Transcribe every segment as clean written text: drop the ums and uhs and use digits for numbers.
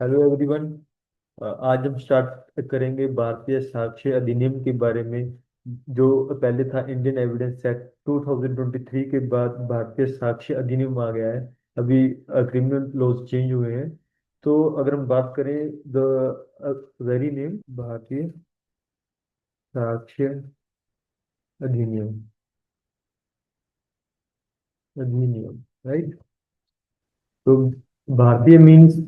Hello everyone. आज हम start करेंगे भारतीय साक्ष्य अधिनियम के बारे में। जो पहले था इंडियन एविडेंस एक्ट 2023 के बाद भारतीय साक्ष्य अधिनियम आ गया है। अभी क्रिमिनल लॉज चेंज हुए हैं। तो अगर हम बात करें द वेरी नेम भारतीय साक्ष्य अधिनियम, अधिनियम, राइट। तो भारतीय मीन्स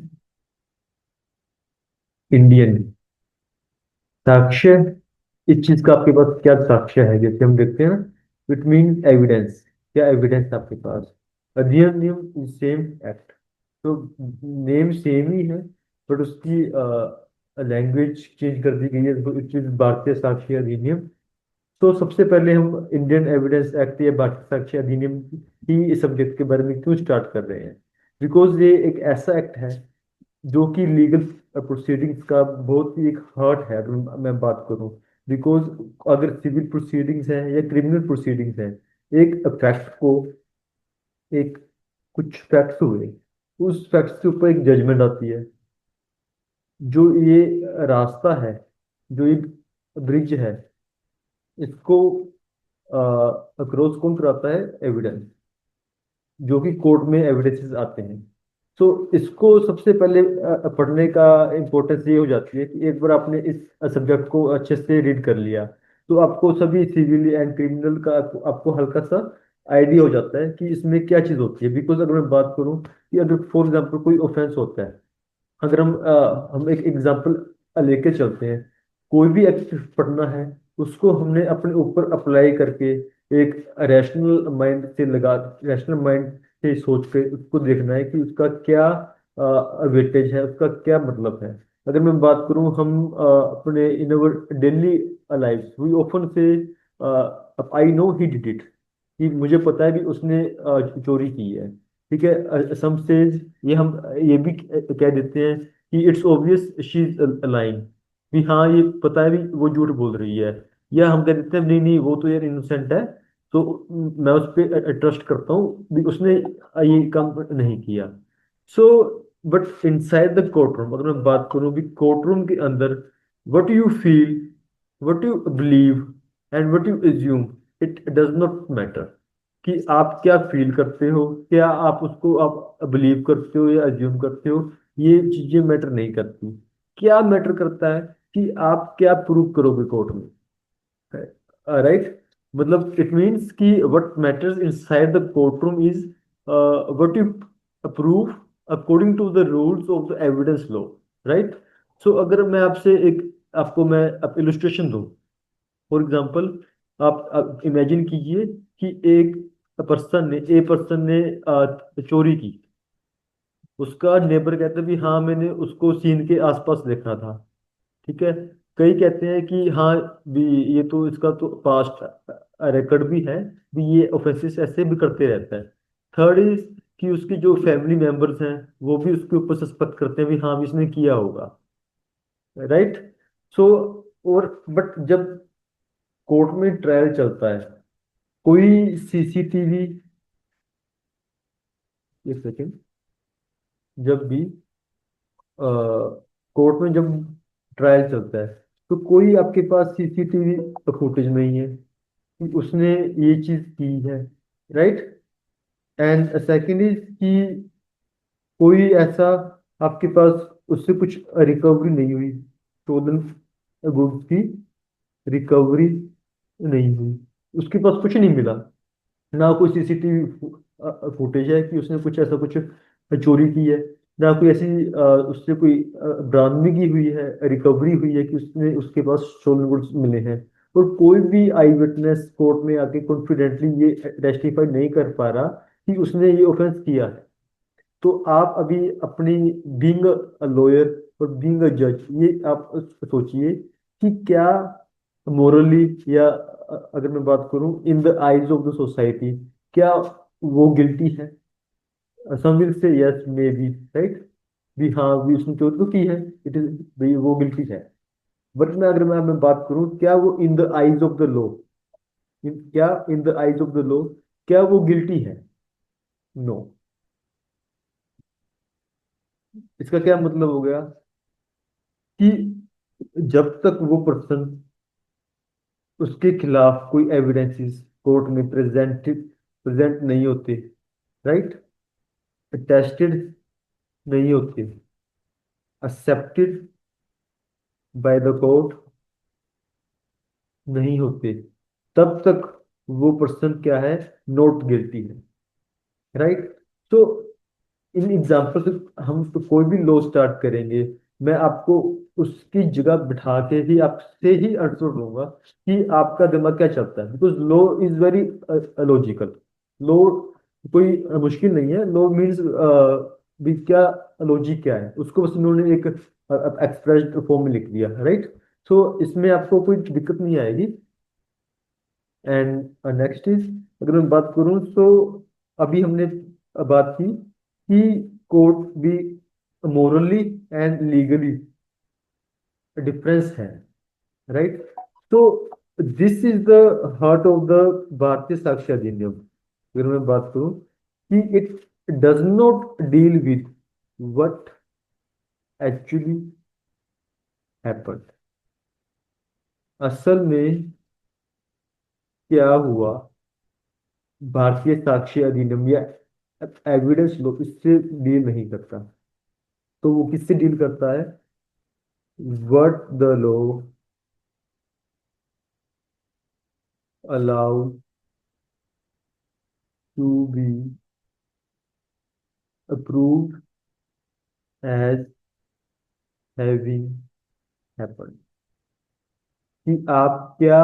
इंडियन। साक्ष्य, इस चीज का आपके पास क्या साक्ष्य है, जैसे हम देखते हैं ना, इट मीन एविडेंस। क्या एविडेंस आपके पास। अधिनियम सेम एक्ट। तो नेम सेम ही है, बट उसकी लैंग्वेज चेंज कर दी गई है, विच इज भारतीय साक्ष्य अधिनियम। तो सबसे पहले हम इंडियन एविडेंस एक्ट या भारतीय साक्ष्य अधिनियम ही इस सब्जेक्ट के बारे में क्यों स्टार्ट कर रहे हैं। बिकॉज ये एक ऐसा एक्ट है जो कि लीगल प्रोसीडिंग्स का बहुत ही एक हार्ट है, अगर मैं बात करूं। बिकॉज अगर सिविल प्रोसीडिंग्स हैं या क्रिमिनल प्रोसीडिंग्स हैं, एक फैक्ट को, एक कुछ फैक्ट्स हुए, उस फैक्ट्स के ऊपर एक जजमेंट आती है। जो ये रास्ता है, जो ये ब्रिज है, इसको अक्रॉस कौन कराता है, एविडेंस। जो कि कोर्ट में एविडेंसेस आते हैं। तो इसको सबसे पहले पढ़ने का इम्पोर्टेंस ये हो जाती है कि एक बार आपने इस सब्जेक्ट को अच्छे से रीड कर लिया, तो आपको सभी सिविल एंड क्रिमिनल का आपको हल्का सा आइडिया हो जाता है कि इसमें क्या चीज़ होती है। बिकॉज अगर मैं बात करूं कि अगर फॉर एग्जाम्पल कोई ऑफेंस होता है, अगर हम एक एग्जांपल लेके चलते हैं। कोई भी एक्ट पढ़ना है, उसको हमने अपने ऊपर अप्लाई करके एक रैशनल माइंड से लगा, रैशनल माइंड से सोच के उसको देखना है कि उसका क्या वेटेज है, उसका क्या मतलब है। अगर मैं बात करूं, हम अपने in our daily life we often say I know he did it, कि मुझे पता है कि उसने चोरी की है। ठीक है, सम सेज, ये हम ये भी कह देते हैं कि it's obvious she is lying, भी हाँ ये पता है भी वो झूठ बोल रही है। या हम कह देते हैं नहीं नहीं वो तो यार इनोसेंट है, तो मैं उस पर ट्रस्ट करता हूँ भी उसने ये काम नहीं किया। So but inside the court room, अगर मैं बात करूँ भी कोर्ट रूम के अंदर, what you feel, what you believe and what you assume, it does not matter. कि आप क्या फील करते हो, क्या आप उसको आप बिलीव करते हो या अज्यूम करते हो, ये चीजें मैटर नहीं करती। क्या मैटर करता है कि आप क्या प्रूव करोगे कोर्ट में, राइट। मतलब इट मीन्स कि what matters inside the court room is what you prove according to the rules of the evidence law, right. So अगर मैं आपसे एक, आपको मैं अब इलस्ट्रेशन दूं। फॉर एग्जाम्पल, आप इमेजिन कीजिए कि एक पर्सन ने, ए पर्सन ने चोरी की। उसका नेबर कहता है भी हाँ मैंने उसको सीन के आसपास देखा था। ठीक है। कई कहते हैं कि हाँ भी ये तो इसका तो पास्ट रिकॉर्ड भी है, भी ये ऑफेंसेस ऐसे भी करते रहता है। थर्ड इज कि उसकी जो फैमिली मेंबर्स हैं, वो भी उसके ऊपर सस्पेक्ट करते हैं भी हाँ भी इसने किया होगा, राइट। सो और बट जब कोर्ट में ट्रायल चलता है, कोई सीसीटीवी, एक सेकेंड, जब भी कोर्ट में जब ट्रायल चलता है, तो कोई आपके पास सीसीटीवी फुटेज नहीं है कि उसने ये चीज की है, राइट। एंड सेकंड इज कि कोई ऐसा आपके पास उससे कुछ रिकवरी नहीं हुई, स्टोलन गुड्स की रिकवरी नहीं हुई, उसके पास कुछ नहीं मिला। ना कोई सीसीटीवी फुटेज है कि उसने कुछ ऐसा कुछ चोरी की है, ना कोई ऐसी उससे कोई बरामदगी हुई है, रिकवरी हुई है कि उसने, उसके पास स्टोलन गुड्स मिले हैं। और कोई भी आई विटनेस कोर्ट में आके कॉन्फिडेंटली ये टेस्टिफाई नहीं कर पा रहा कि उसने ये ऑफेंस किया है। तो आप अभी अपनी बीइंग अ लॉयर और बीइंग अ जज, ये आप सोचिए कि क्या मोरली, या अगर मैं बात करूं in the eyes of the society, क्या वो गिल्टी है। Some will say yes maybe, right, भी हाँ भी उसने चोरी तो की है, इट इज, भी वो गिल्टी है। बट मैं बात करूं, क्या वो in the eyes of the law, क्या in the eyes of the law, क्या वो गिल्टी है, नो। इसका क्या मतलब हो गया कि जब तक वो पर्सन, उसके खिलाफ कोई एविडेंसेस कोर्ट में प्रेजेंट नहीं होते, राइट, टेस्टेड नहीं होते, एक्सेप्टेड बाय द कोर्ट नहीं होते, तब तक वो पर्सन क्या है, नॉट गिल्टी है, राइट। तो इन एग्जाम्पल से हम तो कोई भी लॉ स्टार्ट करेंगे, मैं आपको उसकी जगह बिठा के ही आपसे ही आंसर लूंगा कि आपका दिमाग क्या चलता है, because law is very logical. Law कोई मुश्किल नहीं है। लॉ मीन्स भी क्या, लॉजिक क्या है उसको बस उन्होंने एक एक्सप्रेस्ड फॉर्म में लिख दिया, राइट। सो इसमें आपको कोई दिक्कत नहीं आएगी। एंड नेक्स्ट इज, अगर मैं बात करूं तो अभी हमने बात की कि कोर्ट भी मोरली एंड लीगली डिफरेंस है, राइट। तो this is the heart of the भारतीय साक्ष्य अधिनियम। अगर मैं बात करूं कि it does not deal with what actually happened, असल में क्या हुआ, भारतीय साक्ष्य अधिनियम या एविडेंस लॉ इससे डील नहीं करता। तो वो किससे डील करता है, what the law allow to be approved as having happened, कि आप क्या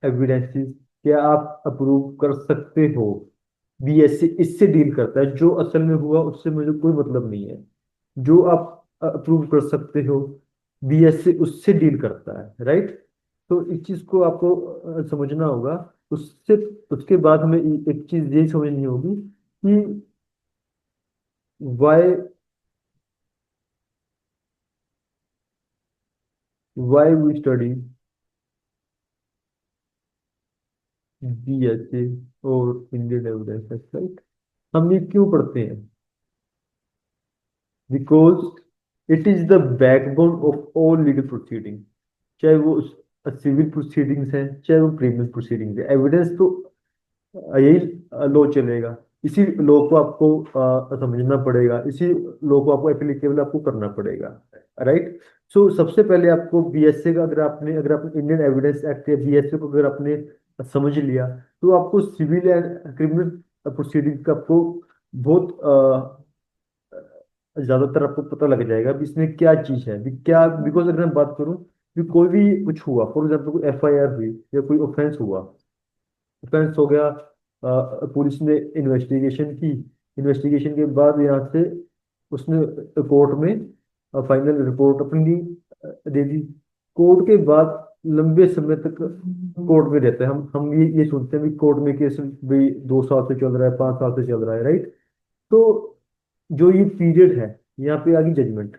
एविडेंसेस क्या आप अप्रूव कर सकते हो। बीएससी इससे डील करता है, जो असल में हुआ उससे मुझे कोई मतलब नहीं है। जो आप अप्रूव कर सकते हो, बीएससी उससे डील करता है, राइट। तो इस चीज को आपको समझना होगा। उससे उसके बाद हमें एक चीज ये समझनी होगी कि why why we study BSc और इंडियन एविडेंस, राइट। हम ये क्यों पढ़ते हैं, because it is the backbone of all legal proceeding. चाहे वो सिविल प्रोसीडिंग्स हैं, चाहे वो क्रिमिनल प्रोसीडिंग्स है, एविडेंस तो यही लॉ चलेगा। इसी लॉ को आपको समझना पड़ेगा, इसी लॉ को आपको एप्लीकेबल आपको करना पड़ेगा, राइट। सो सबसे पहले आपको बीएसए का, अगर आपने इंडियन एविडेंस एक्ट या बीएसए को अगर आपने समझ लिया, तो आपको सिविल एंड क्रिमिनल प्रोसीडिंग का आपको बहुत ज्यादातर आपको पता लग जाएगा भी इसमें क्या चीज है भी क्या। बिकॉज अगर मैं बात करूं भी कोई भी कुछ हुआ, फॉर एग्जाम्पल कोई एफआईआर हुई या कोई ऑफेंस हुआ, ऑफेंस हो गया, पुलिस ने इन्वेस्टिगेशन की, इन्वेस्टिगेशन के बाद यहाँ से उसने कोर्ट में फाइनल रिपोर्ट अपनी दे दी। कोर्ट के बाद लंबे समय तक कोर्ट में रहता है। हम ये सुनते हैं भी कोर्ट में केस भी 2 साल से चल रहा है, 5 साल से चल रहा है, राइट। तो जो ये पीरियड है, यहाँ पे आ गई जजमेंट।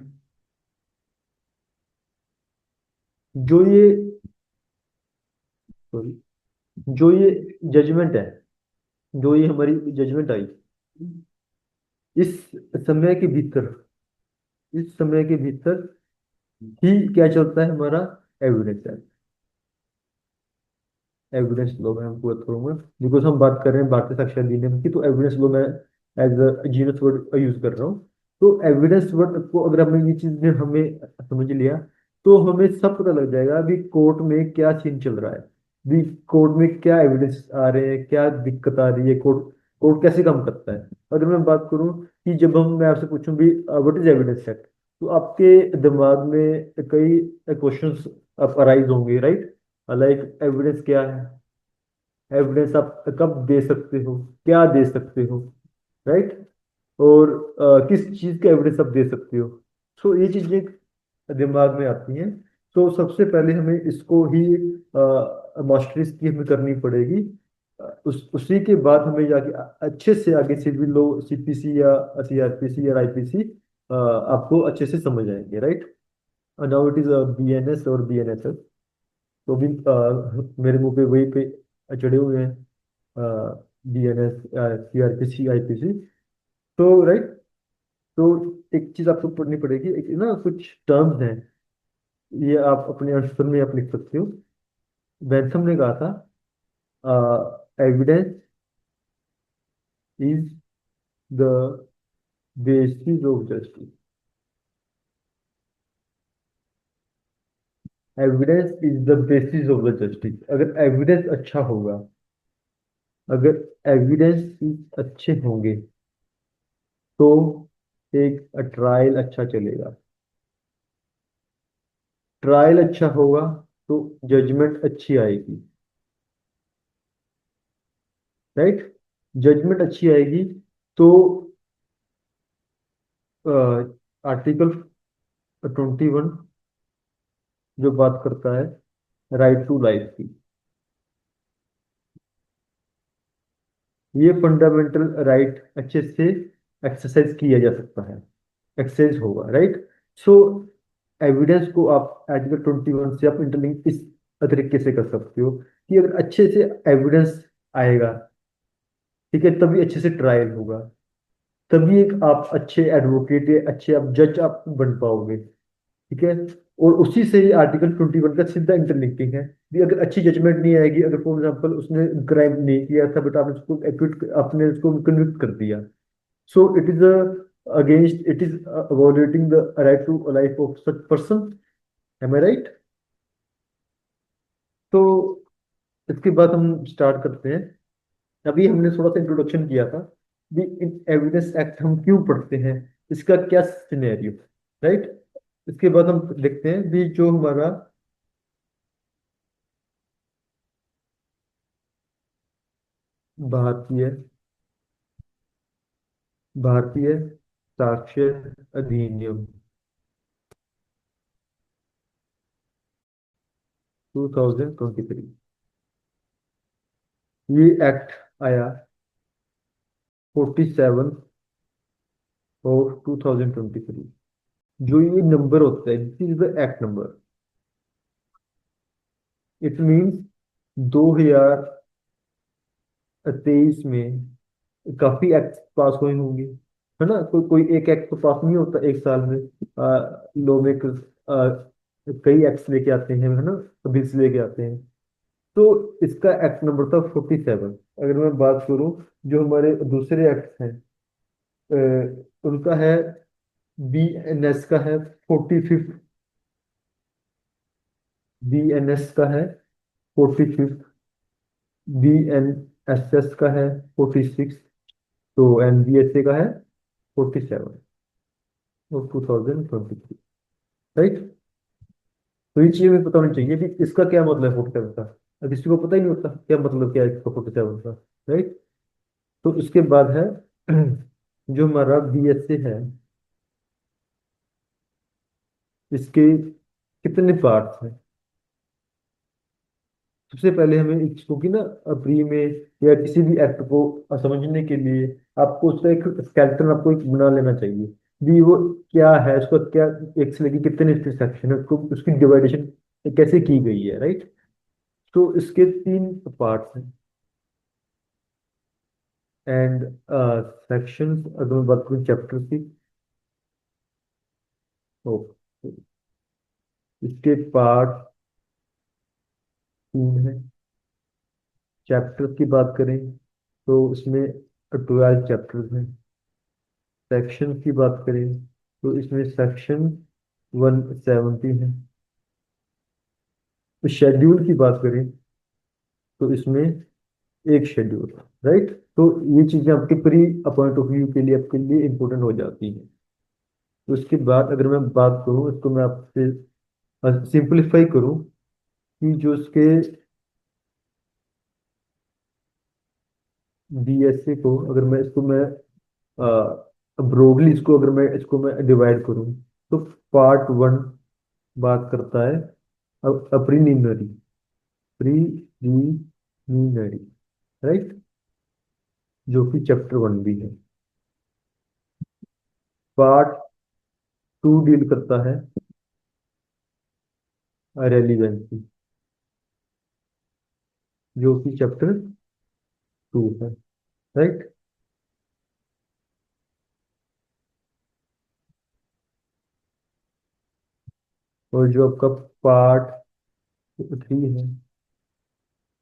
जो ये सॉरी जो ये जजमेंट है, जो ये हमारी जजमेंट आई, इस समय के भीतर, इस समय के भीतर ही क्या चलता है हमारा, एविडेंस है। एविडेंस लो मैं आपको करूंगा, बिकॉज हम बात कर रहे हैं भारतीय साक्ष्य अधिनियम की, तो एविडेंस लो मैं as a genus word use कर रहा हूँ। तो एविडेंस वर्ड को अगर हमने ये चीज ने हमें समझ लिया, तो हमें सब पता लग जाएगा अभी कोर्ट में क्या सीन चल रहा है, भी कोर्ट में क्या एविडेंस आ रहे हैं, क्या दिक्कत आ रही है, कोर्ट कोर्ट कैसे काम करता है। अगर मैं बात करूं कि जब मैं आपसे पूछूं भी व्हाट इज एविडेंस एक्ट, तो आपके दिमाग में कई क्वेश्चंस अराइज होंगे, राइट। लाइक एविडेंस क्या है, एविडेंस आप कब दे सकते हो, क्या दे सकते हो, राइट। और किस चीज का एविडेंस आप दे सकते हो। सो ये चीजें दिमाग में आती हैं। तो सबसे पहले हमें इसको ही मास्टरी इसकी हमें करनी पड़ेगी। उसी के बाद हमें जाके अच्छे से आगे सिविल लॉ, सीपीसी या सीआरपीसी या आईपीसी आपको अच्छे से समझ आएंगे, right. Now it is BNS और बीएनएसएस। तो भी मेरे मुंह पे वही पे चढ़े हुए हैं, बीएनएस, सीआरपीसी, आईपीसी। तो राइट, तो एक चीज आपको पढ़नी पड़ेगी, एक ना कुछ टर्म्स हैं, ये आप अपने आंसर में आप लिख सकते हो। बेंथम ने कहा था, evidence is the basis of justice. Evidence is the basis of the justice. अगर एविडेंस अच्छा होगा, अगर एविडेंस अच्छे होंगे, तो एक ट्रायल अच्छा चलेगा। ट्रायल अच्छा होगा तो जजमेंट अच्छी आएगी, राइट। जजमेंट अच्छी आएगी तो आर्टिकल 21 जो बात करता है राइट टू लाइफ की, ये फंडामेंटल राइट अच्छे से एक्सरसाइज किया जा सकता है, एक्सरसाइज होगा, राइट। सो एविडेंस को आप आर्टिकल 21 से आप इंटरलिंक इस तरीके से कर सकते हो कि अगर अच्छे से एविडेंस आएगा, ठीक है, तभी अच्छे से ट्रायल होगा, तभी एक आप अच्छे एडवोकेट या अच्छे आप जज आप बन पाओगे, ठीक है। और उसी से ही आर्टिकल 21 का सीधा इंटरलिंकिंग है कि अगर अच्छी जजमेंट नहीं आएगी, अगर फॉर एग्जाम्पल उसने क्राइम नहीं किया था बट आपने उसको एक्विट, आपने उसको कन्विक्ट कर दिया, so it is against, it is violating the right to life of such person. Am I right? तो इसके बाद हम स्टार्ट करते हैं। अभी हमने थोड़ा सा इंट्रोडक्शन किया था भी, इन एविडेंस एक्ट हम क्यों पढ़ते हैं, इसका क्या सिनेरियो, राइट। इसके बाद हम देखते हैं भी जो हमारा भारतीय भारतीय साक्ष्य अधिनियम 2023, ये एक्ट आया 47 ऑफ 2023। जो ये नंबर होता है, this is the act number. It means 2023 में काफी एक्ट पास हुए होंगे, है ना। कोई कोई एक एक्ट तो पास नहीं होता एक साल में। लॉ मेकर्स कई एक्ट्स लेके आते हैं, है ना, बिल्स लेके आते हैं। तो इसका एक्ट नंबर था 47। अगर मैं बात करूं, जो हमारे दूसरे एक्ट हैं, उनका है, BNS का है 45, BNS का है 45, BNSS का है 46, तो NBSA का है 47 और 2023, राइट। तो ये चीजें हमें पता होनी चाहिए कि इसका क्या मतलब है 47 का। अब किसी को पता ही नहीं होता क्या मतलब क्या है इसका 47 का, राइट। तो उसके बाद है जो हमारा BSA है, इसके कितने पार्ट्स हैं। सबसे पहले हमें इसको की ना प्री में या किसी भी एक्ट को समझने के लिए आपको उसका एक स्केलेटन आपको एक बना लेना चाहिए भी, वो क्या है, उसका क्या, एक से लेके कितने सेक्शन है, उसको उसकी डिवाइडेशन कैसे की गई है, राइट। तो इसके 3 पार्ट्स हैं। एंड सेक्शंस, अगर मैं बात करूँ चैप्टर की, तो इसके पार्ट 3 हैं। चैप्टर की बात करें तो इसमें 12 चैप्टर्स हैं। सेक्शन की बात करें तो इसमें सेक्शन 170 है। तो शेड्यूल की बात करें तो इसमें एक शेड्यूल, राइट। तो ये चीजें आपके प्री पॉइंट ऑफ व्यू के लिए आपके लिए इंपॉर्टेंट हो जाती हैं। तो उसके बाद अगर मैं बात करूं, इसको मैं आपसे सिंपलीफाई करूं कि जो इसके BSA को, अगर मैं इसको मैं ब्रॉडली इसको अगर मैं इसको मैं डिवाइड करूं, तो पार्ट 1 बात करता है प्रीलिमिनरी, प्रीलिमिनरी, राइट, जो कि चैप्टर 1 भी है। पार्ट 2 डील करता है रेलिवेंसी, जो कि चैप्टर 2 है, राइट। और जो आपका पार्ट 3 है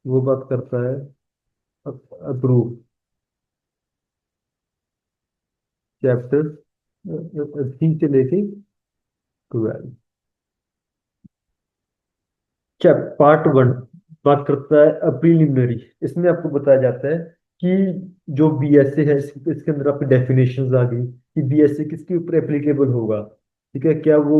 वो बात करता है अप्रूव, चैप्टर 3 से लेके 12। चैप पार्ट 1 बात करता है प्रीलिमिनरी। इसमें आपको बताया जाता है कि जो बीएसए है इसके अंदर आपकी डेफिनेशंस आ गई कि बीएसए किसके ऊपर एप्लीकेबल होगा। ठीक है, क्या वो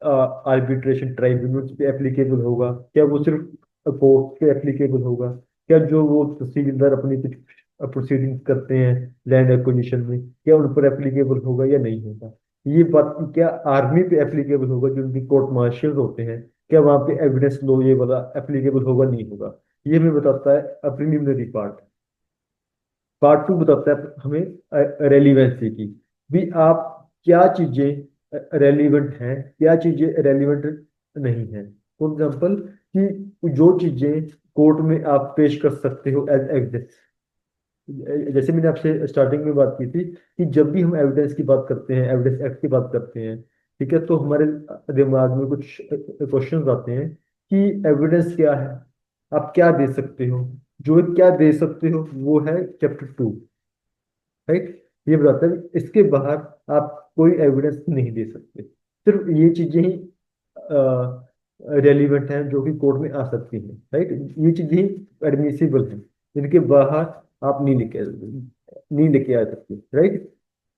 आर्बिट्रेशन ट्राइब्यूनल्स पे एप्लीकेबल होगा, क्या वो सिर्फ कोर्ट पे एप्लीकेबल होगा, क्या जो वो तहसीलदार अपनी कुछ प्रोसीडिंग्स करते हैं लैंड एक्विजिशन में, क्या उन पर एप्लीकेबल होगा या नहीं होगा। ये बात क्या आर्मी पे एप्लीकेबल होगा, जो उनकी कोर्ट मार्शल होते हैं, क्या वहां पे एविडेंस लो ये वाला एप्लीकेबल होगा नहीं होगा। ये हमें बताता है प्रीलिमिनरी पार्ट। पार्ट 2 बताता है हमें रेलिवेंसी की, भी आप क्या चीजें रेलिवेंट हैं, क्या चीजें रेलिवेंट नहीं है। फॉर एग्जाम्पल कि जो चीजें कोर्ट में आप पेश कर सकते हो एज एविडेंस। जैसे मैंने आपसे स्टार्टिंग में बात की थी कि जब भी हम एविडेंस की बात करते हैं, एविडेंस एक्ट की बात करते हैं, ठीक है, तो हमारे दिमाग में कुछ क्वेश्चंस आते हैं कि एविडेंस क्या है, आप क्या दे सकते हो। जो क्या दे सकते हो वो है चैप्टर 2, राइट। ये बताता है कि इसके बाहर आप कोई एविडेंस नहीं दे सकते। सिर्फ ये चीजें ही रेलिवेंट हैं जो कि कोर्ट में आ सकती हैं, राइट। ये चीजें ही एडमिसिबल हैं, इनके बाहर आप नहीं लेके आ सकते, राइट।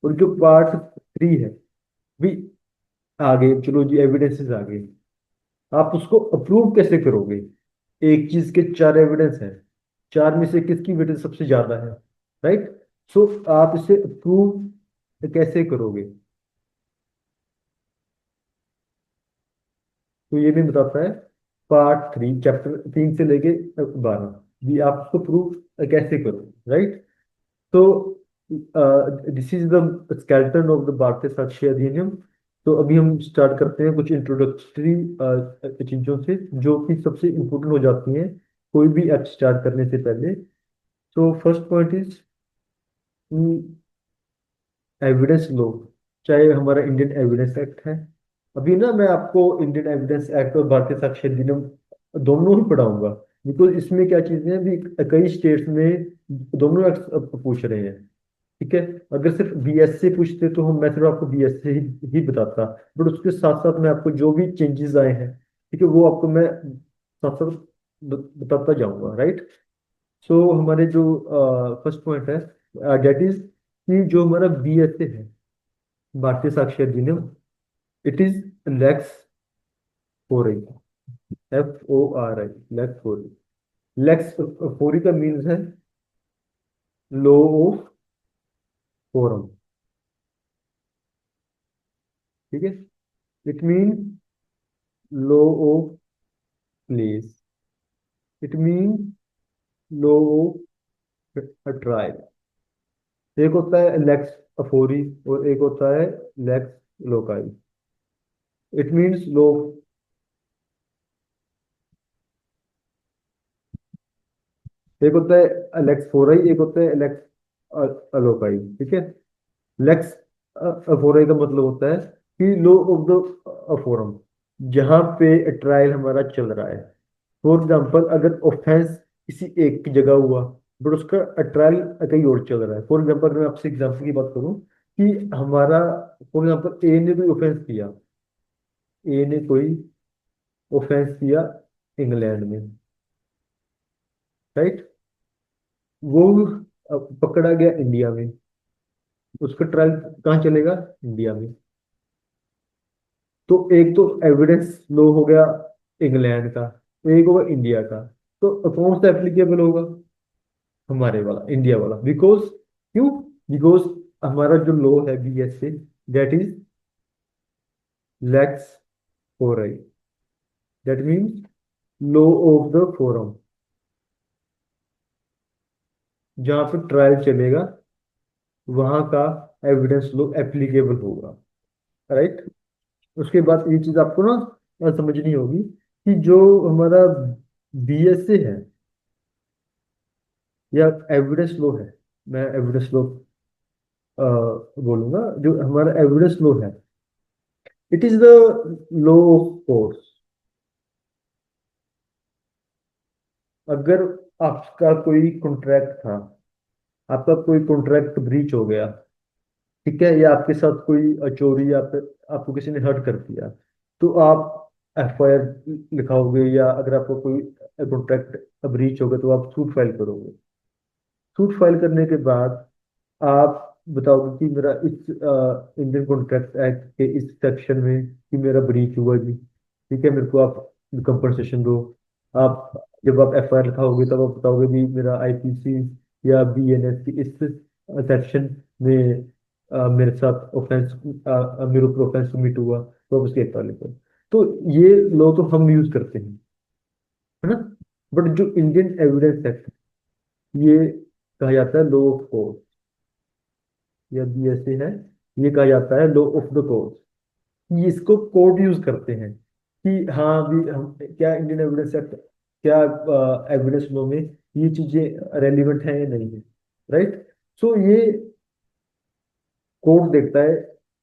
और जो पार्ट 3 है भी, आगे चलो जी, एविडेंसेस आ गए, आप उसको अप्रूव कैसे करोगे। एक चीज के 4 एविडेंस हैं, 4 में से किसकी वेटेज सबसे ज्यादा है, राइट। सो आप इसे अप्रूव कैसे करोगे। तो ये भी बताता है पार्ट 3 चैप्टर 3 से लेके 12 भी, आप उसको प्रूव कैसे करोगे, राइट। तो this is the skeleton of the भारतीय साक्ष्य अधिनियम। तो अभी हम स्टार्ट करते हैं कुछ इंट्रोडक्टरी चीजों से जो कि सबसे इम्पोर्टेंट हो जाती हैं कोई भी एक्ट स्टार्ट करने से पहले। तो फर्स्ट पॉइंट इज एविडेंस लो, चाहे हमारा इंडियन एविडेंस एक्ट है। अभी ना मैं आपको इंडियन एविडेंस एक्ट और भारतीय साक्ष्य अधिनियम दोनों ही पढ़ाऊंगा, बिकॉज इसमें क्या चीजें हैं भी, कई स्टेट्स में दोनों एक्ट पूछ रहे हैं। ठीक है, अगर सिर्फ बीएस से पूछते तो हम मैं सिर्फ आपको बीएस से ही बताता, बट उसके साथ साथ मैं आपको जो भी चेंजेस आए हैं, ठीक है, वो आपको मैं साथ साथ बताता जाऊंगा, राइट। सो हमारे जो फर्स्ट पॉइंट है डेट इज कि जो हमारा बीएसए है, Bharatiya Sakshya Adhiniyam, it is lex fori, FORI, lex fori. Lex fori का मीन्स है लॉ ऑफ फोरम। ठीक है, it mean law of place, it mean law of tribe. एक होता है लेक्स अफोरी और एक होता है lex loci. It means law, एक होता है लेक्स फोराई, एक होता है लेक्स अलोकाई। ठीक है, लेक्स फोराई का मतलब होता है कि लॉ ऑफ द फोरम, जहाँ पे ट्रायल हमारा चल रहा है। फॉर एग्जाम्पल, अगर ऑफेंस किसी एक की जगह हुआ बट उसका ट्रायल कहीं और चल रहा है। फॉर एग्जाम्पल, मैं आपसे एग्जाम्पल की बात करूं कि हमारा, फॉर एग्जाम्पल, ए ने कोई ऑफेंस किया, ए ने कोई ऑफेंस किया इंग्लैंड में, राइट। वो पकड़ा गया इंडिया में, उसका ट्रायल कहाँ चलेगा, इंडिया में। तो एक तो एविडेंस लो हो गया इंग्लैंड का, तो एक होगा इंडिया का। तो कौन सा एप्लीकेबल होगा, हमारे वाला, इंडिया वाला। बिकॉज क्यों, बिकॉज हमारा जो लॉ है BSA, that is lex fori, that means law of the forum. जहां पर ट्रायल चलेगा वहां का एविडेंस लॉ एप्लीकेबल होगा, राइट। उसके बाद ये चीज आपको ना समझनी होगी कि जो हमारा बीएसए है या एविडेंस लो है, मैं एविडेंस लो बोलूंगा, जो हमारा एविडेंस लो है, it is the law of force. अगर आपका कोई कॉन्ट्रैक्ट था, आपका कोई कॉन्ट्रैक्ट ब्रीच हो गया, ठीक है, या आपके साथ कोई चोरी, या फिर आपको किसी ने हर्ट कर दिया, तो आप एफआईआर लिखाओगे, या अगर आपको कोई कॉन्ट्रैक्ट ब्रीच होगा तो आप सूट फाइल करोगे। सूट फाइल करने के बाद आप बताओगे कि मेरा इस इंडियन कॉन्ट्रैक्ट एक्ट के इस सेक्शन में कि मेरा ब्रीच हुआ जी, ठीक है, मेरे को आप कंपनसेशन दो। आप जब आप एफआईआर लिखाओगे तब आप बताओगे भी मेरा आईपीसी या बीएनएस की इस सेक्शन में मेरे साथ ऑफेंस, मेरे ऊपर ऑफेंस कमिट हुआ, तो आप उसके एफआईआर लिखो। तो ये लॉ तो हम यूज करते हैं, है ना। बट जो इंडियन एविडेंस एक्ट, ये कहा जाता है लॉ ऑफ कोर्ट, या भी ऐसे है, ये कहा जाता है लॉ ऑफ द कोर्ट। ये इसको कोर्ट यूज करते हैं कि हाँ भी हम क्या इंडियन एविडेंस एक्ट, क्या एविडेंस लॉ में ये चीजें रेलिवेंट है या नहीं है, राइट। सो ये कोर्ट देखता है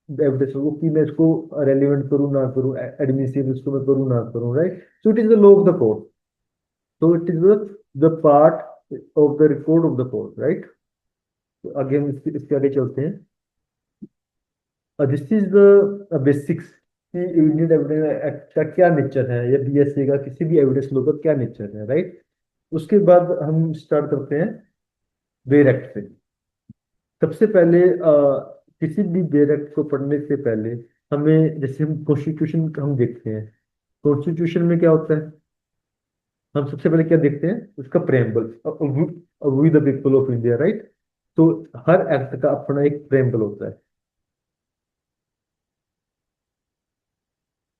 एविडेंस को कि मैं इसको रेलिवेंट करूँ ना करूँ, एडमिसिबल इसको मैं करूँ ना करूँ, right. So it is the law of the court. So it is the part of the record of the court, right. तो आगे हम इसके आगे चलते हैं। दिस इज द बेसिक्स कि इंडियन एविडेंस एक्ट का क्या नेचर है, या बीएसए का किसी भी एविडेंस लॉ का क्या नेचर है, राइट। उसके बाद हम स्टार्ट करते हैं बेर एक्ट से। सबसे पहले किसी भी बेर एक्ट को पढ़ने से पहले हमें, जैसे हम कॉन्स्टिट्यूशन हम देखते हैं, कॉन्स्टिट्यूशन में क्या होता है, हम सबसे पहले क्या देखते हैं, उसका preamble, we the people of India, right. तो हर एक्ट का अपना एक प्रेम्बल होता है।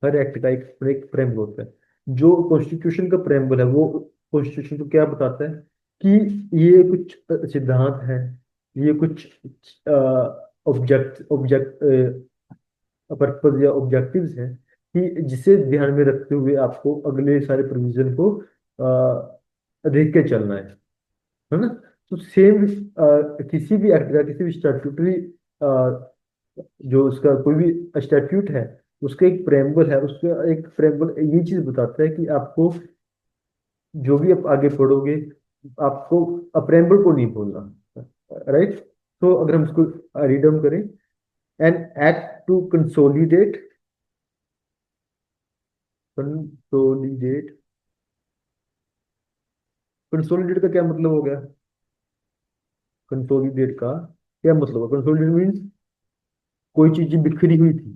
हर एक्ट का एक प्रेम्बल होता है। जो कॉन्स्टिट्यूशन का प्रेम्बल है वो कॉन्स्टिट्यूशन को क्या बताता है कि ये कुछ सिद्धांत हैं, ये कुछ ऑब्जेक्ट ऑब्जेक्ट पर्पज या ऑब्जेक्टिव्स हैं कि जिसे ध्यान में रखते हुए आपको अगले सारे प्रोविजन को देख के चलना है ना। तो सेम किसी भी एक्ट का, किसी भी स्टैट्यूटरी, जो उसका कोई भी स्टैट्यूट है, उसका एक प्रेम्बल है, उसका एक प्रेम्बल ये चीज बताता है कि आपको जो भी आप आगे पढ़ोगे, आपको प्रेम्बल को नहीं भूलना, राइट। तो अगर हम इसको रीड डाउन करें, an act to consolidate, consolidate, consolidate का क्या मतलब हो गया, कंसोलिडेट का क्या मतलब है, कंसोलिडेट मीन्स कोई चीजें बिखरी हुई थी,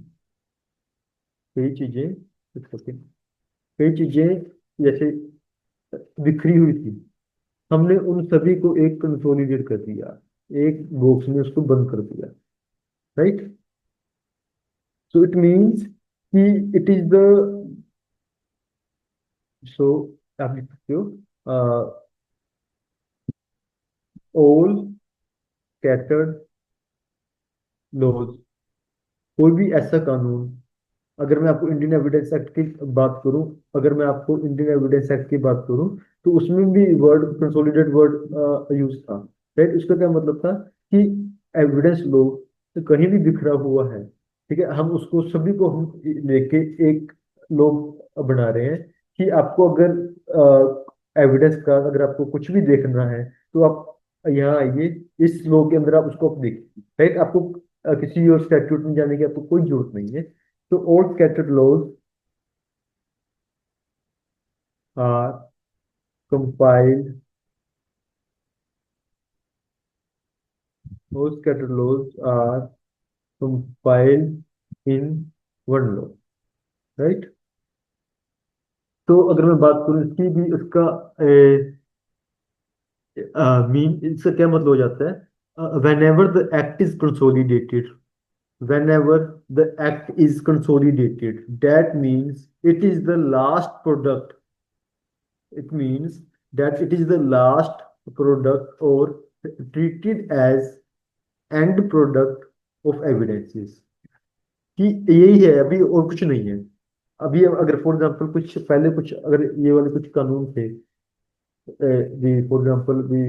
कई चीजें, कई चीजें जैसे बिखरी हुई थी, हमने उन सभी को एक कंसोलिडेट कर दिया, एक बॉक्स में उसको बंद कर दिया, राइट। सो इट मीन्स कि इट इज द, सो आप लिख सकते हो ऑल स्कैटर्ड लॉज, कोई भी ऐसा कानून, अगर मैं आपको इंडियन एविडेंस एक्ट की बात करूं, अगर मैं आपको इंडियन एविडेंस एक्ट की बात करूं, तो उसमें भी वर्ड कंसोलिडेट वर्ड यूज था, राइट। उसका क्या मतलब था कि एविडेंस लो तो कहीं भी बिखरा हुआ है, ठीक है, हम उसको सभी को हम लेके एक लोग बना रहे हैं कि आपको अगर एविडेंस का अगर आपको कुछ भी देखना है तो आप यहाँ आइए, इस लॉ के अंदर आप उसको आप देखिए, राइट। आपको किसी और स्टैट्यूट में जाने की आपको कोई जरूरत नहीं है। So all scattered laws are compiled, all scattered laws are compiled in one law, right? तो अगर मैं बात करूं इसकी भी, उसका मीन, इसका क्या मतलब हो जाता है, whenever the act is consolidated, whenever the act is consolidated, that means it is the last product, it means that it is the last product or treated as and product of evidences, कि यही है, अभी और कुछ नहीं है। अभी अगर फॉर एग्जांपल कुछ पहले कुछ अगर ये वाले कुछ कानून थे, भी फॉर एग्जांपल भी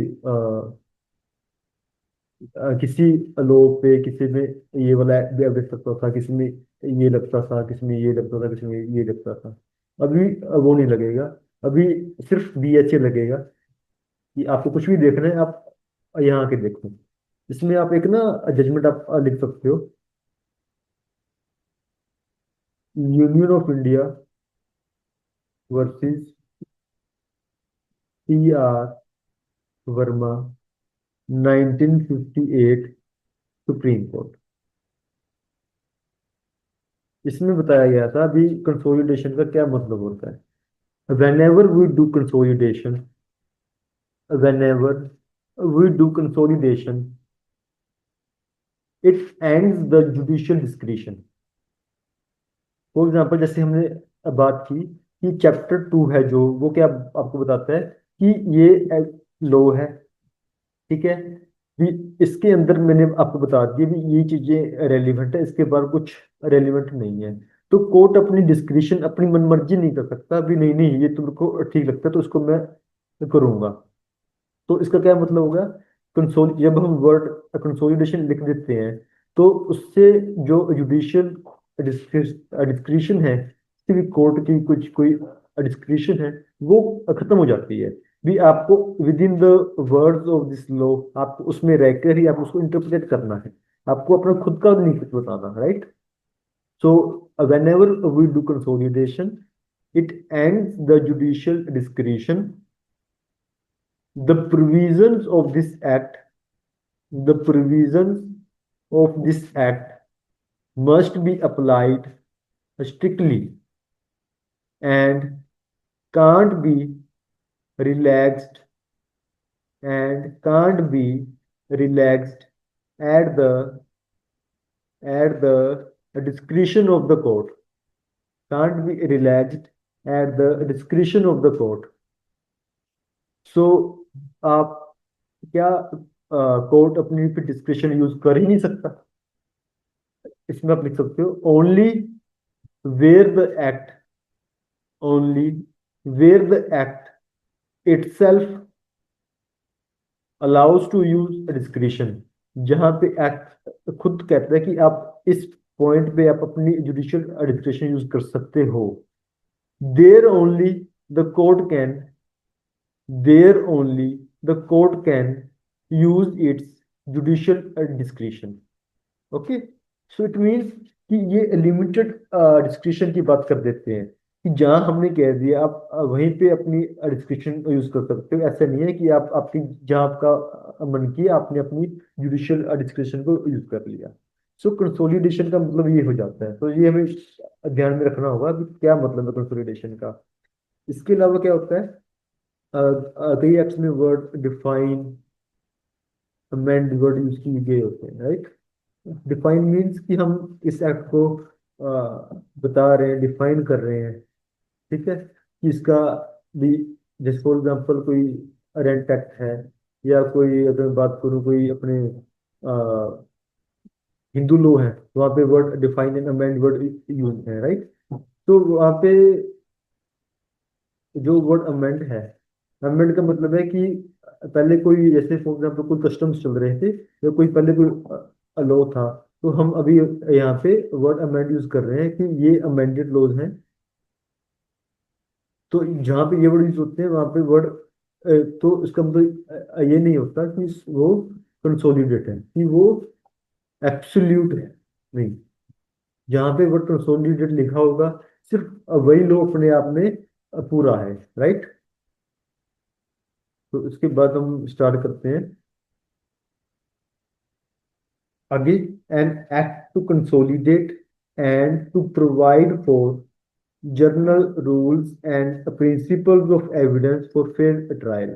किसी लॉ पे किसी में ये वाला एवरेज लगता था, किसी में ये लगता था, किसी में ये लगता था, किसी में ये लगता था। अभी वो नहीं लगेगा। अभी सिर्फ BHA लगेगा कि आपको कुछ भी देखना है, आप यहाँ आके देखो। इसमें आप एक ना जजमेंट आप लिख सकते हो। Union of India versus CR Verma 1958 supreme court. इसमें बताया गया था अभी कंसोलिडेशन का क्या मतलब होता है। whenever we do consolidation whenever we do consolidation, it ends the judicial discretion। For example जैसे हमने बात की कि चैप्टर 2 है जो, वो क्या आपको बताता है कि ये लॉ है, ठीक है। भी इसके अंदर मैंने आपको बता दिया भी ये चीजें रेलिवेंट है, इसके बारे कुछ रेलिवेंट नहीं है। तो कोर्ट अपनी डिस्क्रिशन अपनी मनमर्जी नहीं कर सकता भी, नहीं नहीं ये तुमको ठीक लगता है तो इसको मैं करूंगा। तो इसका क्या मतलब होगा, कंसोल जब हम वर्ड कंसोलिडेशन लिख देते हैं तो उससे जो जुडिशियल डिस्क्रिशन है, किसी भी कोर्ट की कुछ कोई डिस्क्रिशन है, वो खत्म हो जाती है। भी आपको with in the words of this law, आपको उसमें रहकर ही आप उसको इंटरप्रेट करना है। आपको अपना खुद का नहीं कुछ बताना, right. So whenever we do consolidation, it ends the judicial discretion। The provisions of this act, the provisions of this act must be applied strictly and can't be relaxed and can't be relaxed at the discretion of the court, can't be relaxed at the discretion of the court। सो आप क्या court अपनी description use कर ही नहीं सकता। इसमें आप लिख सकते हो only where the act only where the act itself allows to use discretion। जहां पे एक्ट खुद कहता है कि आप इस पॉइंट पे आप अपनी जुडिशियल डिस्क्रिप्शन यूज कर सकते हो। There only the court can there only the court can use its judicial description. Okay. So it means कि ये लिमिटेड डिस्क्रिप्शन की बात कर देते हैं कि जहां हमने कह दिया आप वहीं पे अपनी डिस्क्रिप्शन यूज कर सकते हो। ऐसा नहीं है कि आप आपकी जहां आपका मन किया आपने अपनी जुडिशियल डिस्क्रिप्शन को यूज कर लिया। सो कंसोलिडेशन का मतलब ये हो जाता है। तो ये हमें ध्यान में रखना होगा कि क्या मतलब है कंसोलिडेशन का। इसके अलावा क्या होता है, कई एक्ट्स में word define amend word use किए गए होते हैं, राइट। डिफाइन मीन्स कि हम इस एक्ट को बता रहे हैं, डिफाइन कर रहे हैं, ठीक है। कि इसका भी, जैसे फॉर एग्जांपल कोई रेंट एक्ट है, या कोई अगर मैं बात करूँ कोई अपने हिंदू लॉ है, तो वहाँ पे word define and amend word use है, राइट। तो वहाँ पे जो वर्ड अमेंड है, अमेंड का मतलब है कि पहले कोई जैसे फॉर एग्जाम्पल कोई कस्टम्स चल रहे थे या कोई पहले कोई लॉ था, तो हम अभी यहाँ पे वर्ड अमेंड यूज कर रहे हैं कि ये अमेंडेड लॉज हैं। तो जहाँ पे ये वर्ड यूज होते हैं वहाँ पे वर्ड, तो इसका मतलब ये नहीं होता कि वो कंसोलिडेट है, कि वो एब्सोल्यूट है, नहीं। जहाँ पे वर्ड कंसोलिडेट लिखा होगा सिर्फ वही लॉ अपने आप में पूरा है, राइट। तो इसके बाद हम स्टार्ट करते हैं आगे। An act to consolidate and to provide for general rules and principles of evidence for fair trial.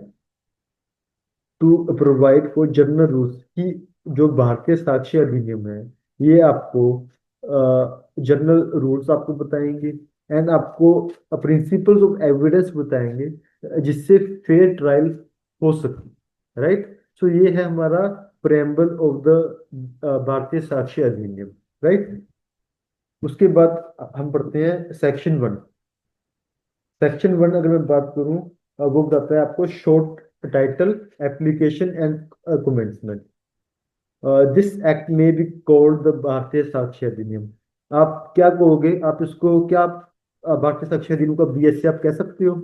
To provide for general rules की, जो भारतीय साक्ष्य अधिनियम है, ये आपको जनरल रूल्स आपको बताएंगे एंड आपको प्रिंसिपल्स ऑफ एविडेंस बताएंगे जिससे फेयर ट्रायल हो सके, राइट। सो ये है हमारा प्रेम्बल ऑफ द भारतीय साक्ष्य अधिनियम, राइट। उसके बाद हम पढ़ते हैं सेक्शन 1। सेक्शन 1 अगर मैं बात करूं, वो बताता है आपको short title, application and commencement. This act में बी कॉल्ड द भारतीय साक्ष्य अधिनियम। आप क्या कहोगे? आप इसको क्या भारतीय साक्ष्य अधिनियम का बीएससी आप कह सकते हो?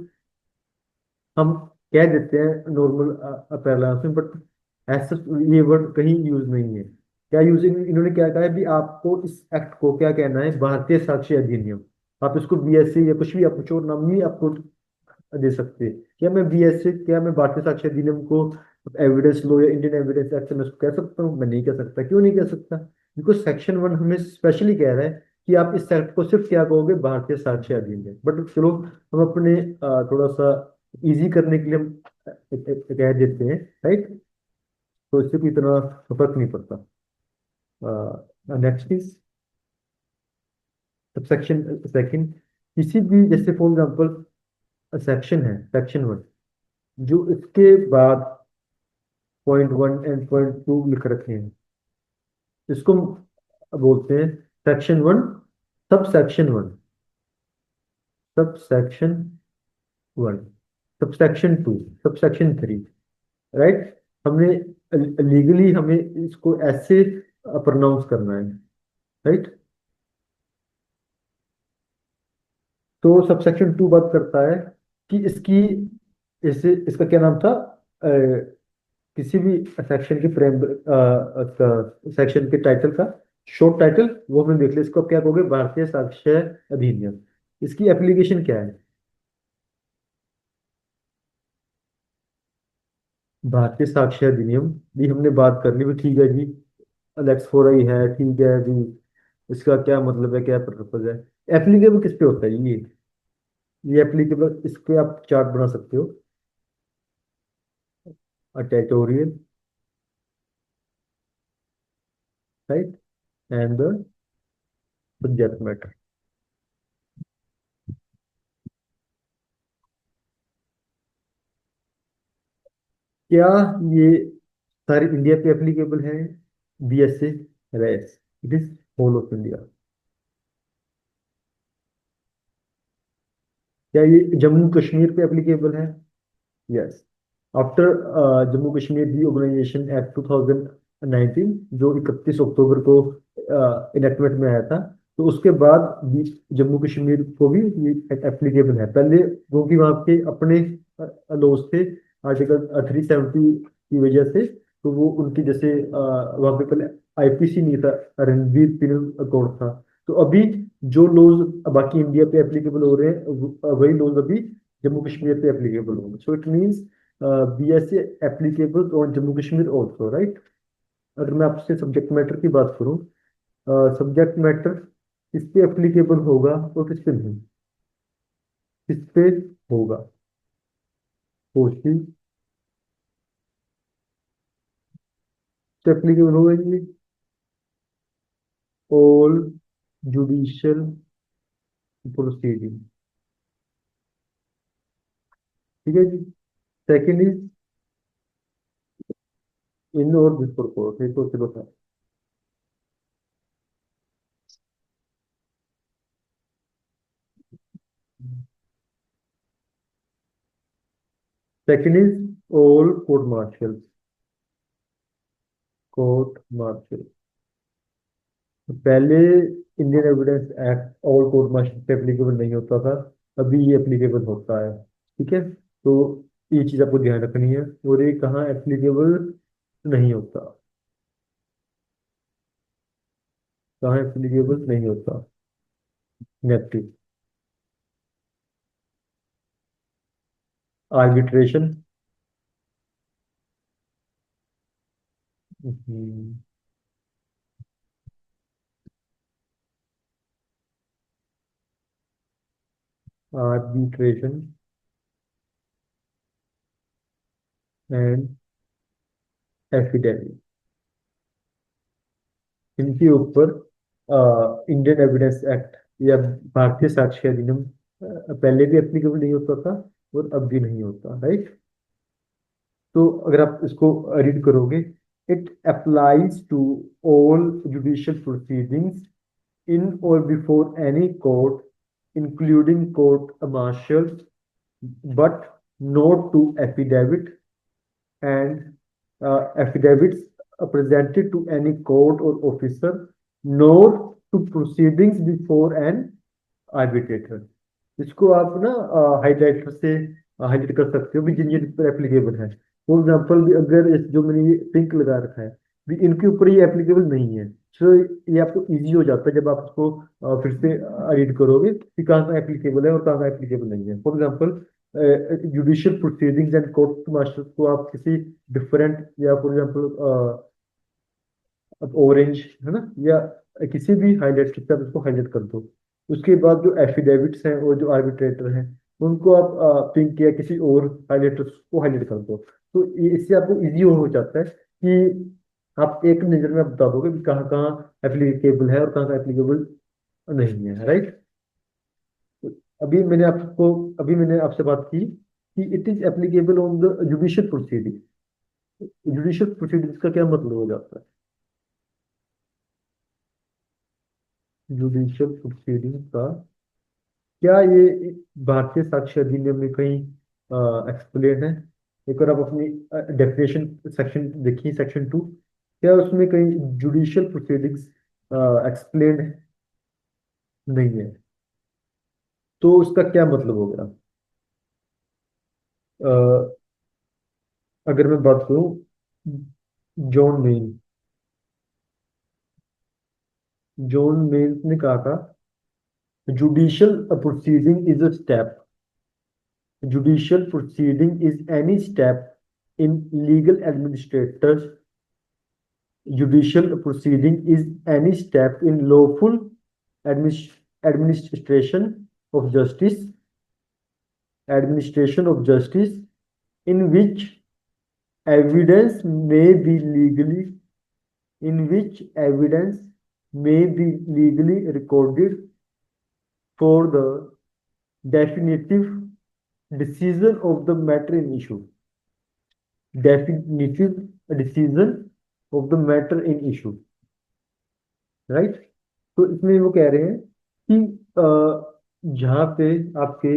हम कह देते हैं नॉर्मल पैराग्राफ में, बट ऐसा ये वर्ड कहीं यूज नहीं है। क्या यूज, इन्होंने क्या कहा है भी आपको इस एक्ट को क्या कहना है? भारतीय साक्ष्य अधिनियम। आप इसको बीएससी या कुछ भी आप कुछ और नाम नहीं आपको दे सकते। क्या मैं बीएससी, क्या मैं भारतीय साक्ष्य अधिनियम को एविडेंस लो या इंडियन एविडेंस एक्ट में उसको कह सकता हूँ? मैं नहीं कह सकता। क्यों नहीं कह सकता? बिकॉज सेक्शन 1 हमें स्पेशली कह रहा है कि आप इस एक्ट को सिर्फ क्या कहोगे? भारतीय साक्ष्य अधिनियम। बट चलो हम अपने थोड़ा सा इजी करने के लिए हम कह देते हैं, राइट? तो इससे कोई इतना फर्क नहीं पड़ता। Next is section second. किसी भी, जैसे फॉर एग्जांपल सेक्शन है, सेक्शन 1, जो इसके बाद पॉइंट 1 एंड पॉइंट 2 लिख रखे हैं, इसको बोलते हैं section 1, sub section 1, sub section 1, sub section 2, sub section 3, right? हमने लीगली हमें इसको ऐसे प्रोनाउंस करना है, राइट? तो सब सेक्शन 2 बात करता है कि इसकी, इसे इसका क्या नाम था? अ, किसी भी सेक्शन के फ्रेम सेक्शन के टाइटल का शॉर्ट टाइटल वो हमने देख लिया। इसको आप क्या कहोगे? भारतीय साक्ष्य अधिनियम। इसकी एप्लीकेशन क्या है? भारतीय साक्ष्य अधिनियम भी हमने बात करनी भी, ठीक है जी, लेट्स फॉर आई है, ठीक है जी। इसका क्या मतलब है, क्या पर्पज है? एप्लीकेबल किस पे होता है ये एप्लीकेबल, इस पे आप चार्ट बना सकते हो। Territorial, right, and the subject matter. क्या ये सारी इंडिया पे एप्लीकेबल है? BSA, race, it is whole of India. क्या ये जम्मू कश्मीर पे एप्लीकेबल है? Yes. After Jammu Kashmir D organisation act 2019, जो 31 अक्टूबर को इनेक्टमेंट में आया था, तो उसके बाद भी जम्मू कश्मीर को भी ये एप्लीकेबल है। पहले क्योंकि वहाँ के अपने लॉज थे, आर्टिकल 370 की वजह से, तो वो उनकी जैसे वहाँ पे पहले आईपीसी नहीं था, रणवीर पिनल कोड था। तो अभी जो लॉज बाकी इंडिया पे एप्लीकेबल हो रहे हैं, वही लॉज अभी जम्मू कश्मीर पे एप्लीकेबल होंगे। सो it means BSA applicable on Jammu Kashmir also, right? अगर मैं आपसे सब्जेक्ट मैटर की बात करूं, सब्जेक्ट मैटर किस पे एप्लीकेबल होगा और किस पे नहीं? किस पे होगा? कोशी पे एप्लीकेबल होगा ये, ऑल जुडिशियल प्रोसीडिंग, ठीक है जी। Second is in or before court, ये तो चलो था। Second is all court martial, court martial. पहले Indian evidence act all court martial पे एप्लीकेबल नहीं होता था, अभी ये एप्लीकेबल होता है, ठीक है? तो ये चीज आपको ध्यान रखनी है। और ये कहाँ एप्लीकेबल नहीं होता? कहाँ एप्लीकेबल नहीं होता? Negative arbitration, arbitration and affidavit, इनके ऊपर इंडियन एविडेंस एक्ट या भारतीय साक्ष्य अधिनियम पहले भी एप्लीकेबल नहीं होता था और अब भी नहीं होता, राइट? तो अगर आप इसको रीड करोगे, it applies to all judicial proceedings in or before any court including court martial, but not to affidavit and affidavits presented to any court or officer, nor to proceedings before an arbitrator. इसको आप ना highlighter से highlight कर सकते हो भी जिन जिन पर applicable है। फॉर एग्जाम्पल भी अगर जो मैंने ये पिंक लगा रखा है भी इनके ऊपर ये एप्लीकेबल नहीं है, तो ये आपको इजी हो जाता है जब आप उसको फिर से रीड करोगे कि कहाँ कहाँ एप्लीकेबल है और कहाँ कहाँ एप्लीकेबल नहीं है। For example judicial proceedings and court martial को आप किसी डिफरेंट या फॉर एग्जाम्पल अब ऑरेंज है ना या किसी भी हाईलाइट से आप इसको हाईलाइट कर दो। उसके बाद जो एफिडेविट्स हैं और जो आर्बिट्रेटर हैं उनको आप पिंक या किसी और हाईलाइटर को हाईलाइट कर दो। तो इससे आपको इजी हो जाता है कि आप एक नजर में बता दोगे कि कहाँ कहाँ एप्लीकेबल है और कहाँ कहाँ एप्लीकेबल नहीं है, राइट। अभी मैंने आपसे बात की कि it is applicable on the judicial proceeding. Judicial proceedings का क्या मतलब हो जाता है? जुडिशियल प्रोसीडिंग का क्या ये भारतीय साक्ष्य अधिनियम में कहीं एक्सप्लेन है? एक बार आप अपनी डेफिनेशन सेक्शन देखिए, सेक्शन 2, क्या उसमें कहीं जुडिशियल प्रोसीडिंग्स एक्सप्लेन नहीं है? तो उसका क्या मतलब हो गया? अ, अगर मैं बात करूं जॉन मेन जॉन मेन ने कहा था judicial proceeding is a step judicial proceeding is any step in legal administrators. Judicial proceeding is any step in lawful administration of justice, administration of justice, in which evidence may be legally, in which evidence may be legally recorded for the definitive decision of the matter in issue. Definitive decision of the matter in issue, right. तो इसमें वो कह रहे हैं कि जहाँ पे आपके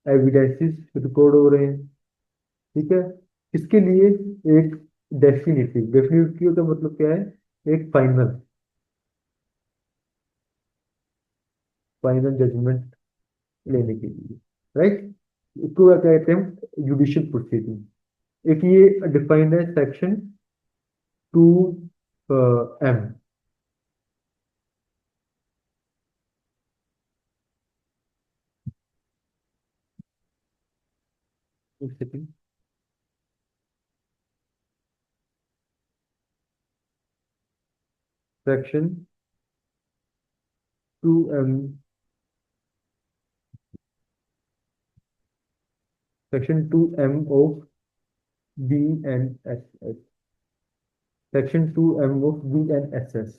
एविडेंसेस रिकॉर्ड हो रहे हैं, ठीक है, इसके लिए एक डेफिनेटिव का मतलब क्या है? एक फाइनल फाइनल जजमेंट लेने के लिए, राइट। इसको क्या कहते हैं? Judicial proceeding. एक ये डिफाइंड है सेक्शन 2M। एक second. Section 2M, section 2M of BNSS, section 2M of BNSS।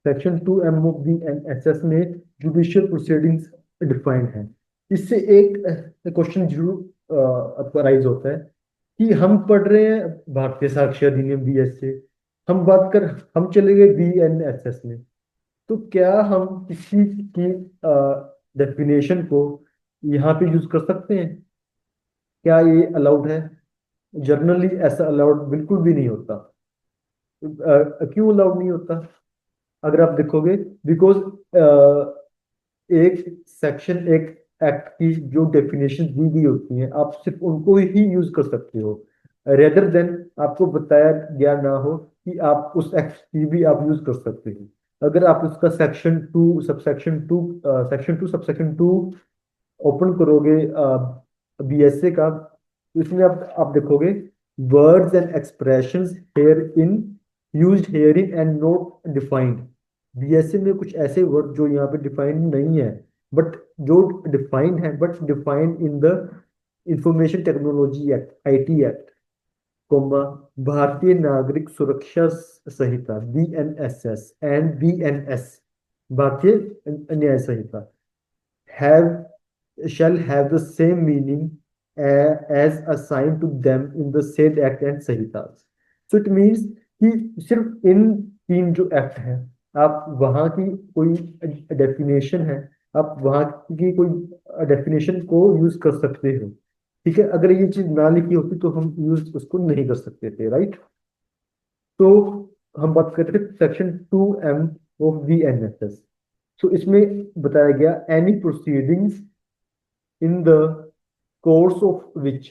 Section 2M of BNSS में जुडिशियल प्रोसीडिंग्स डिफाइंड है। इससे एक क्वेश्चन जरूर आपको राइज होता है कि हम पढ़ रहे हैं भारतीय साक्ष्य अधिनियम BS से, हम बात कर हम चले गए BNSS में, तो क्या हम किसी की डेफिनेशन को यहाँ पे यूज कर सकते हैं? क्या ये अलाउड है? जनरली ऐसा अलाउड बिल्कुल भी नहीं होता। क्यों अलाउड नहीं होता? अगर आप देखोगे बिकॉज एक सेक्शन एक एक्ट की जो डेफिनेशन दी गई होती हैं आप सिर्फ उनको ही यूज कर सकते हो, रेदर देन आपको बताया गया ना हो कि आप उस एक्ट की भी आप यूज कर सकते हो। अगर आप उसका सेक्शन 2 ओपन करोगे BSA का, तो इसमें आप देखोगे words and expressions here in used here in and not defined. BSA में कुछ ऐसे वर्ड जो यहाँ पे डिफाइंड नहीं है, बट जो डिफाइंड है but defined in the information technology act IT act, comma Bharatiya Nagarik सुरक्षा संहिता BNSS एंड BNS भारतीय न्याय संहिता have shall have the same meaning as assigned to them in the said act and संहिताs। So it means कि सिर्फ इन तीन जो act हैं आप वहां की कोई डेफिनेशन है आप वहां की कोई डेफिनेशन को यूज कर सकते हो। ठीक है, अगर ये चीज ना लिखी होती तो हम यूज उसको नहीं कर सकते थे, राइट। तो हम बात करते थे section 2M of the NSS। सो इसमें बताया गया any proceedings in the course of which,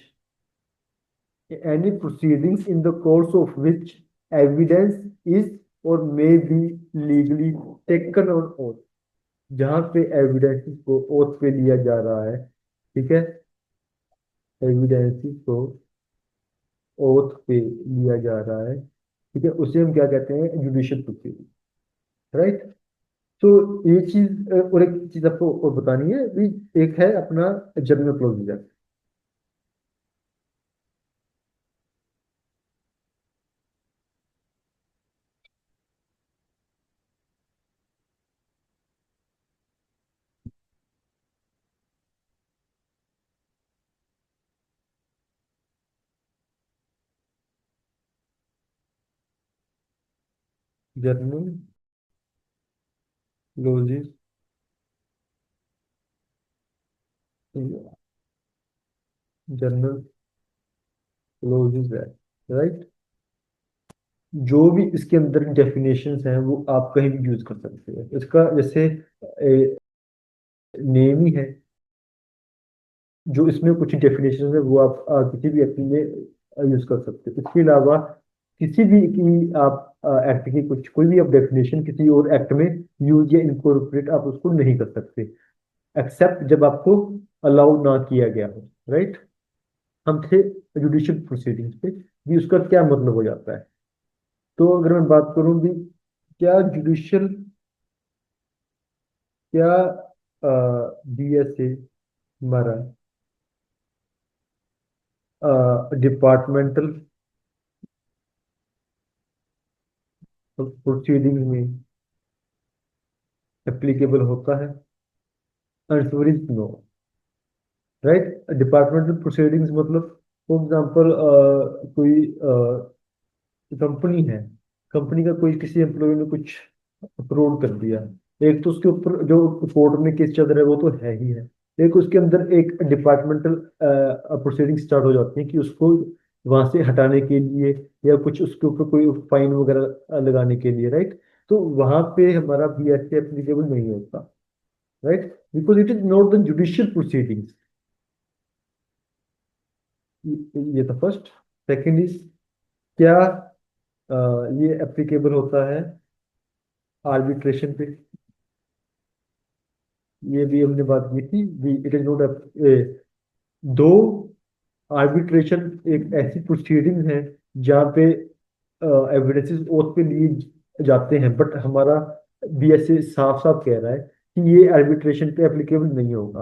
any proceedings in the course of which evidence is or may be legally taken on oath, जहां पे एविडेंस को ओथ पे लिया जा रहा है। ठीक है, एविडेंस को ओथ पे लिया जा रहा है, ठीक है, उसे हम क्या कहते हैं, जुडिशियल प्रोसीडिंग, राइट। तो ये चीज और एक चीज आपको और बतानी है भी, एक है अपना general procedure. General clauses, general clauses है, राइट। जो भी इसके अंदर डेफिनेशंस हैं वो आप कहीं भी यूज कर सकते हैं। इसका जैसे नेम ही है, जो इसमें कुछ डेफिनेशन है वो आप किसी भी एक्ट में यूज कर सकते हैं। इसके अलावा किसी भी की आप एक्ट की कुछ कोई भी आप डेफिनेशन किसी और एक्ट में यूज या इनकॉर्पोरेट आप उसको नहीं कर सकते, एक्सेप्ट जब आपको अलाउ ना किया गया हो, राइट। हम थे जुडिशियल प्रोसीडिंग्स पे भी, उसका क्या मतलब हो जाता है। तो अगर मैं बात करूं भी, क्या जुडिशियल, क्या BSA हमारा डिपार्टमेंटल प्रोसीडिंग में एप्लीकेबल होता है? Answer is no, right. Departmental proceedings मतलब फॉर एग्जांपल कोई कंपनी है, कंपनी का कोई किसी एम्प्लॉय ने कुछ अपलोड कर दिया, एक तो उसके ऊपर जो कोर्ट में केस चल रहा है वो तो है ही है, एक उसके अंदर एक डिपार्टमेंटल प्रोसीडिंग स्टार्ट हो जाती है कि उसको वहां से हटाने के लिए या कुछ उसके ऊपर कोई फाइन वगैरह लगाने के लिए, राइट। तो वहां पे हमारा BSA एप्लीकेबल नहीं होता, right, because it is not the judicial proceedings. ये तो फर्स्ट। सेकंड इज, क्या ये एप्लीकेबल होता है आर्बिट्रेशन पे? ये भी हमने बात की थी, इट इज नॉट, दो आर्बिट्रेशन एक ऐसी प्रोसीडिंग है जहाँ पे एविडेंसेस ओथ पे लिए जाते हैं, बट हमारा BSA साफ साफ कह रहा है कि ये आर्बिट्रेशन पे एप्लीकेबल नहीं होगा,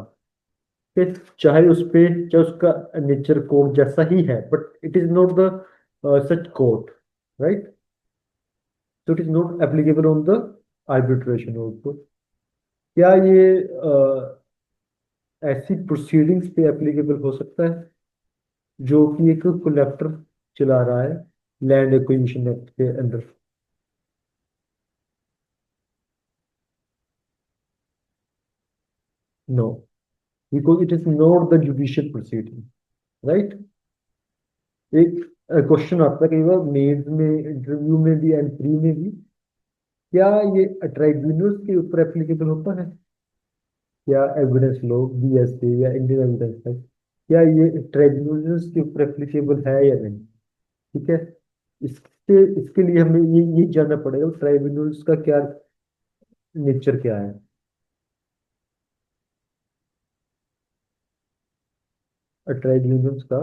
कि चाहे उस पे, चाहे उसका नेचर कोर्ट जैसा ही है, but it is not the such court, right. So it is not applicable on the arbitration also। क्या ये ऐसी प्रोसीडिंग्स पे एप्लीकेबल हो सकता है जो कि एक कलेक्टर चला रहा है लैंड एक्विजिशन एक्ट के अंदर? No, because it is not the judicial proceeding, right. एक क्वेश्चन आता है कई बार मेंस में, इंटरव्यू में भी एंड प्री में भी, क्या ये ट्राइब्यूनल्स के ऊपर एप्लीकेबल होता है? क्या एविडेंस लो BSA या इंडियन एविडेंस है, क्या ये ट्राइब्यूनल्स के ऊपर एप्लीकेबल है या नहीं? ठीक है, इसके इसके लिए हमें ये जानना पड़ेगा ट्राइब्यूनल्स का क्या नेचर क्या है, और ट्राइब्यूनल्स का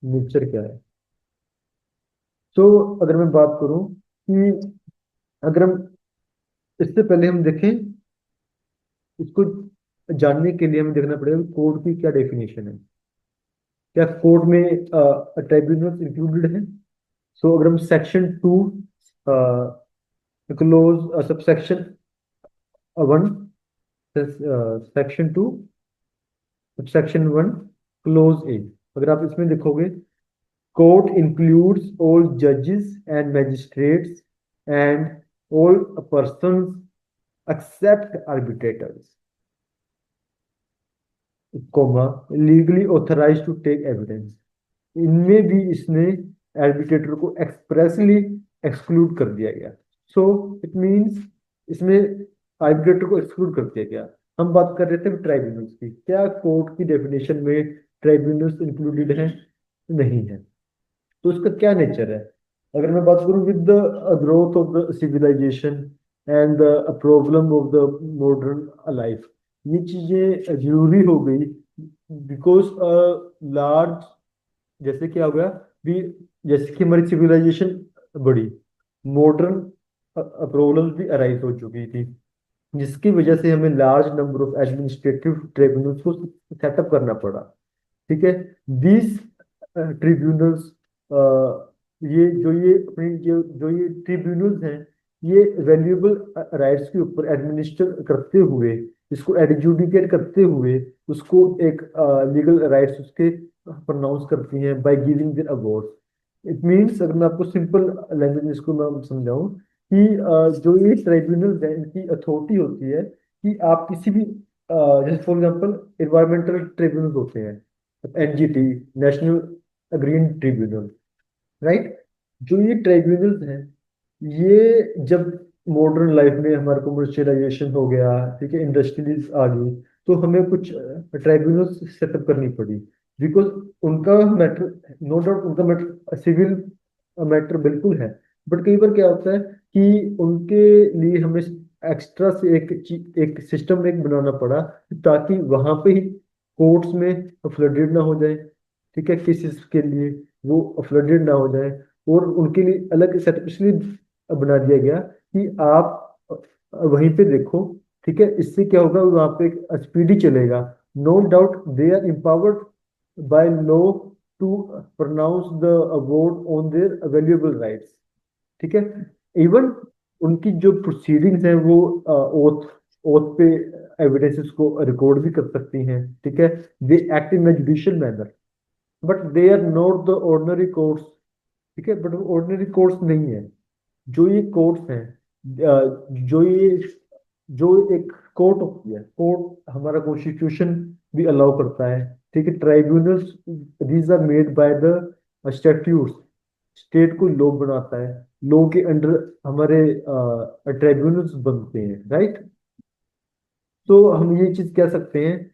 नेचर क्या है। तो अगर मैं बात करूं कि अगर हम इससे पहले हम देखें, इसको जानने के लिए हमें देखना पड़ेगा कोर्ट की क्या डेफिनेशन है, क्या कोर्ट में ट्राइब्यूनल्स इंक्लूडेड है। सो अगर हम section 2 close subsection 1, section 2 section 1 close A, अगर आप इसमें देखोगे, court includes all judges and magistrates and all persons except arbitrators, comma legally authorise to take evidence, इनमें भी इसने एर्बिट्रेटर को एक्सप्रेसली एक्सक्लूड कर दिया गया। सो इट मींस इसमें आर्बिट्रेटर को एक्सक्लूड कर दिया गया। हम बात कर रहे थे ट्राइब्यूनल्स की, क्या कोर्ट की डेफिनेशन में ट्राइब्यूनल्स इंक्लूडेड है? नहीं है। तो इसका क्या नेचर है? अगर मैं बात करूं with the growth of the civilisation and the problem of the modern life, ये चीजें जरूरी हो गई बिकॉज लार्ज, जैसे क्या हो गया भी, जैसे कि हमारी सिविलाइजेशन बढ़ी, मॉडर्न प्रॉब्लम्स भी अराइज हो चुकी थी, जिसकी वजह से हमें large number of administrative tribunals को सेटअप करना पड़ा। ठीक है। दीज ट्रिब्यूनल्स, ये अपनी जो ये ट्रिब्यूनल्स हैं, ये वैल्यूएबल राइट्स के ऊपर एडमिनिस्टर करते हुए, इसको एडजुडिकेट करते हुए, उसको एक लीगल राइट्स उसके प्रोनाउंस करती हैं by giving their award. It means, अगर मैं आपको सिंपल लैंग्वेज में इसको मैं समझाऊं कि जो ये ट्राइब्यूनल्स है, इनकी अथॉरिटी होती है कि आप किसी भी जैसे फॉर एग्जांपल इन्वायरमेंटल ट्रिब्यूनल्स होते हैं, NGT, national green tribunal, right. जो ये ट्राइब्यूनल्स हैं, ये जब मॉडर्न लाइफ में हमारा कमर्शियलाइजेशन हो गया, ठीक है, इंडस्ट्रीज आ गई, तो हमें कुछ ट्राइब्यूनल्स सेटअप करनी पड़ी, बिकॉज उनका मैटर, नो डाउट उनका मैटर सिविल मैटर बिल्कुल है, बट कई बार क्या होता है कि उनके लिए हमें एक्स्ट्रा से एक सिस्टम एक बनाना पड़ा, ताकि वहां पे ही कोर्ट्स में फ्लडेड ना हो जाए, ठीक है, केसेस के लिए वो फ्लडेड ना हो जाए, और उनके लिए अलग सेटअप इसलिए बना दिया गया कि आप वहीं पे देखो, ठीक है, इससे क्या होगा, वहां पे एक स्पीडी चलेगा। No doubt they are empowered by law to pronounce the award on their valuable rights, ठीक है। इवन उनकी जो प्रोसीडिंग्स हैं वो ओथ ओथ पे एविडेंसेस को रिकॉर्ड भी कर सकती हैं, ठीक है। They act in judicial manner, but they are not the ordinary courts, ठीक है, बट वो ऑर्डिनरी कोर्ट्स नहीं है। जो ये कोर्ट्स हैं, जो ये जो एक कोर्ट होती है, कोर्ट हमारा कॉन्स्टिट्यूशन भी अलाउ करता है, ठीक है। Tribunals, these are made by the statutes, state को लॉ बनाता है, लॉ के अंडर हमारे ट्राइब्यूनल्स बनते हैं, राइट। तो हम ये चीज कह सकते हैं,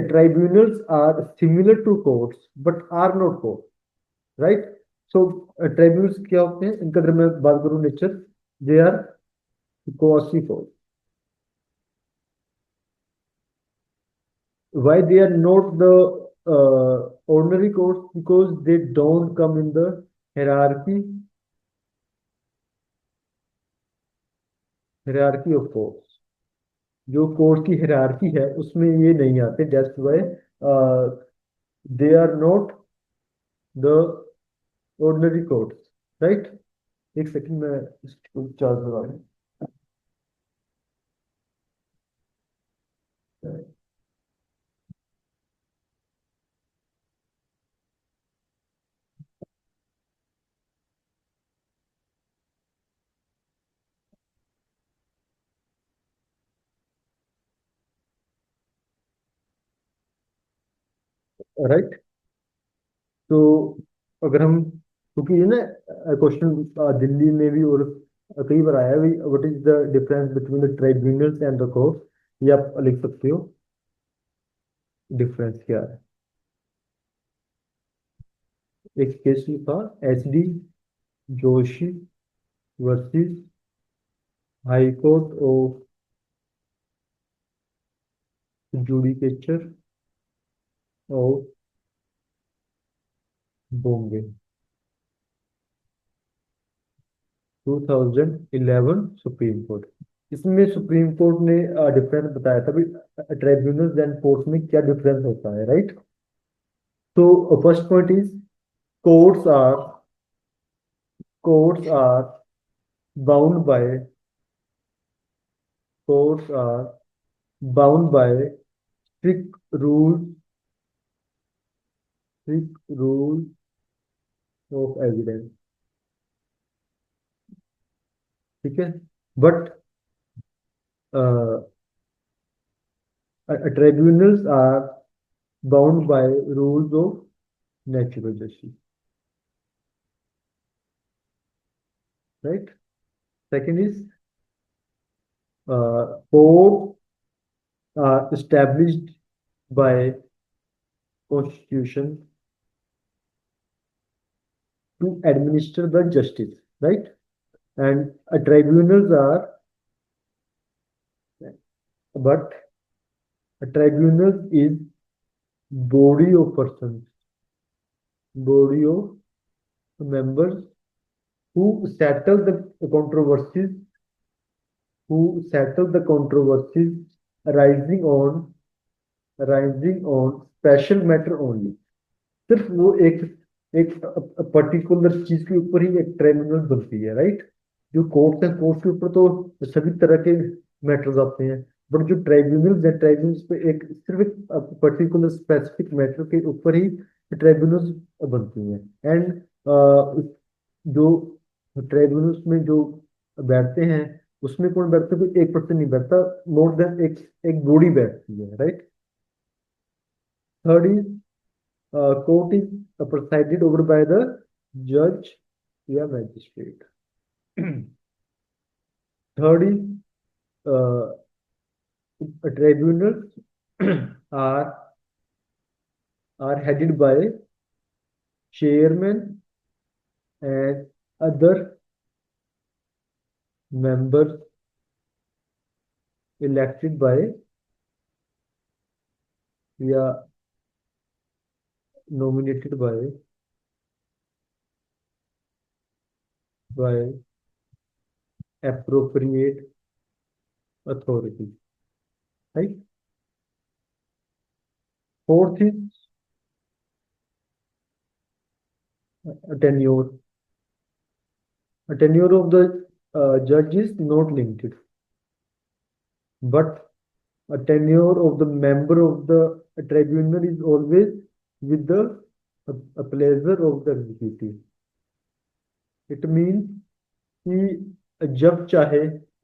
tribunals are similar to courts but are not court, right. So tribunals क्या होते हैं, इनका अगर मैं बात करूं nature, they are quasi court. Why they are not the ordinary courts? Because they don't come in the hierarchy of courts. जो court की hierarchy है उसमें ये नहीं आते, that's why they are not the ordinary courts, right? एक second में इसको चार्ज लगा रहा हूँ। राइट। तो अगर हम, क्योंकि ये ना क्वेश्चन दिल्ली में भी और कई बार आया है, what is the difference between the tribunals and the court, ये आप लिख सकते हो, डिफरेंस क्या है। एक केस लिखा, H D Joshi versus high court of judicature of Bombay, 2011 supreme court. इसमें सुप्रीम कोर्ट ने डिफरेंस बताया था भी, ट्राइब्यूनल्स एंड कोर्ट्स में क्या डिफरेंस होता है, राइट। तो first point is, courts are courts are bound by courts are bound by strict rules of evidence, ठीक है। But tribunals are bound by rules of natural justice, right? Second is courts are established by constitution to administer the justice, right? And tribunals are, but a tribunal is body of persons, body of members who settle the controversies, who settle the controversies arising on arising on special matter only. सिर्फ वो एक एक particular चीज के ऊपर ही एक tribunal बनती है, राइट? जो कोर्ट है, कोर्ट के ऊपर तो सभी तरह के मैटर्स आते हैं, बट जो ट्राइब्यूनल्स है, ट्राइब्यूनल्स पे एक सिर्फ एक पर्टिकुलर स्पेसिफिक मैटर के ऊपर ही ट्राइब्यूनल्स बनती हैं। एंड जो ट्राइब्यूनल्स में जो बैठते हैं, उसमें कौन बैठता है? कोई एक पर्सन नहीं बैठता, मोर देन एक एक बॉडी बैठती है, right? Third is court is presided over by the judge या magistrate. Third is tribunals are headed by chairman and other members elected by या nominated by appropriate authority, right? Fourth is tenure. A tenure of the judge is not limited, but a tenure of the member of the tribunal is always with the pleasure of the executive. It means कि जब चाहे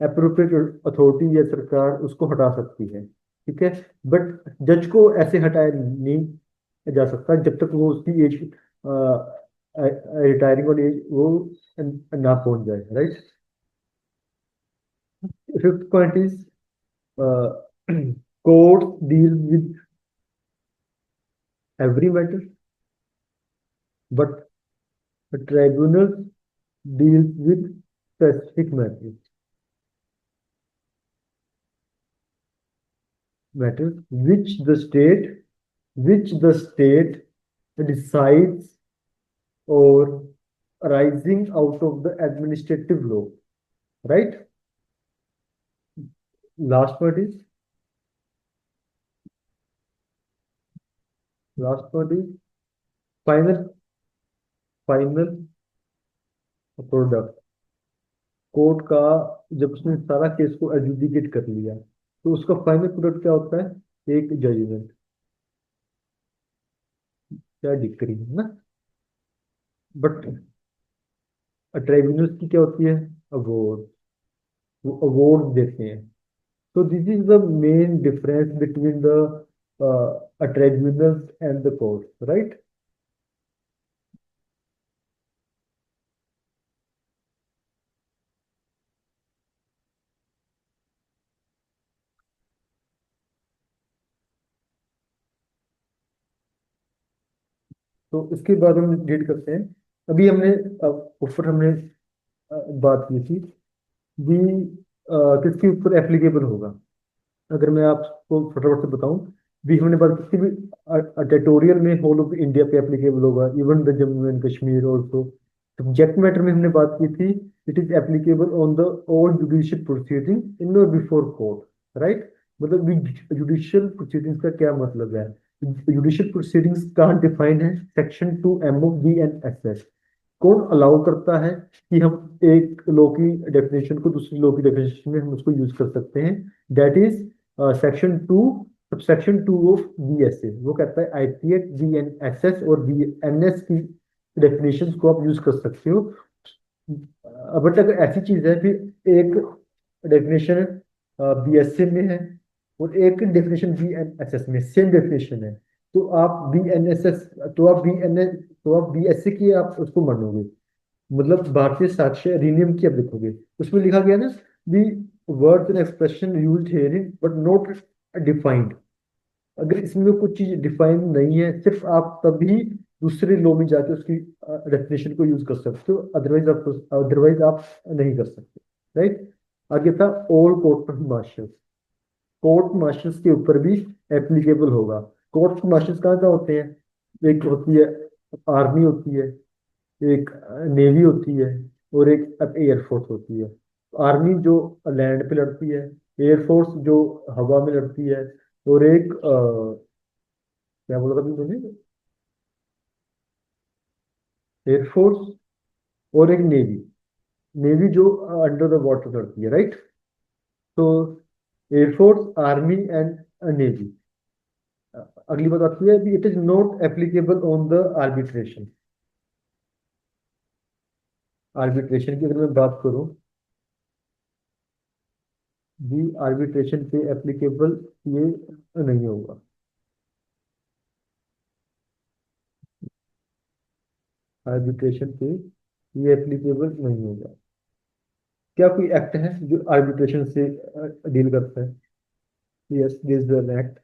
appropriate authority या सरकार उसको हटा सकती है, ठीक है? बट जज को ऐसे हटाया नहीं जा सकता जब तक वो उसकी एज रिटायरिंग वाली एज वो ना पहुंच जाए, right? Fifth point is court deal with every matter, but a tribunal deals with specific matters which the state decides or arising out of the administrative law, right? Last point is final product. Court का जब उसने सारा case को adjudicate कर लिया तो उसका final product क्या होता है? एक जजमेंट या डिक्री, है ना? बट ट्राइब्यूनल्स की क्या होती है? अवार्ड। वो अवार्ड देते हैं। So this is the main difference between the tribunals and the courts, right? तो इसके बाद हम रीड करते हैं। अभी हमने ऊपर हमने बात की थी भी किसके ऊपर एप्लीकेबल होगा। अगर मैं आपको फटाफट से बताऊं भी, हमने बात की थी भी टेरिटोरियल में होल ऑफ इंडिया पे एप्लीकेबल होगा, even the Jammu and Kashmir also. Subject matter में हमने बात की थी it is applicable on the all judicial proceeding in or before court, right? मतलब जुडिशियल प्रोसीडिंग्स का क्या मतलब है? जुडिशियल प्रोसीडिंग्स का डिफाइन है सेक्शन 2 ऑफ BNSS। कौन अलाउ करता है कि हम एक लॉ की डेफिनेशन को दूसरी लॉ की डेफिनेशन में हम उसको यूज कर सकते हैं? That is section 2 subsection 2 of BSA। वो कहता है ITH BNSS और BNS की डेफिनेशंस को आप यूज कर सकते हो। बट अगर ऐसी चीज है फिर एक डेफिनेशन BSA में है और एक डेफिनेशन BNSS में, सेम डेफिनेशन है, तो आप BNSS, तो आप BSc की आप उसको मानोगे, मतलब भारतीय साक्ष्य अधिनियम की आप लिखोगे। उसमें लिखा गया ना, the words and expression used hearing but not defined. अगर इसमें कुछ चीज डिफाइन नहीं है, सिर्फ आप तभी दूसरे लॉ में जाके उसकी डेफिनेशन को यूज कर सकते हो, अदरवाइज आप नहीं कर सकते। राइट। आगे था all court marshals. Court marshals के ऊपर भी एप्लीकेबल होगा। कोर्ट मार्शल्स कहाँ कहाँ होते हैं? एक होती है आर्मी होती है, एक नेवी होती है, और एक एयरफोर्स होती है। आर्मी जो लैंड पे लड़ती है, एयरफोर्स जो हवा में लड़ती है, और एक क्या बोला था अभी मैंने, एयरफोर्स, और एक नेवी। नेवी जो अंडर द वाटर लड़ती है। राइट। तो एयरफोर्स, आर्मी एंड नेवी। अगली बात आती है, it is not applicable on the arbitration. Arbitration की अगर मैं बात करूं, भी आर्बिट्रेशन पे एप्लीकेबल ये नहीं होगा। आर्बिट्रेशन पे ये एप्लीकेबल नहीं होगा। क्या कोई एक्ट है जो आर्बिट्रेशन से डील करता है? Yes, this is an act,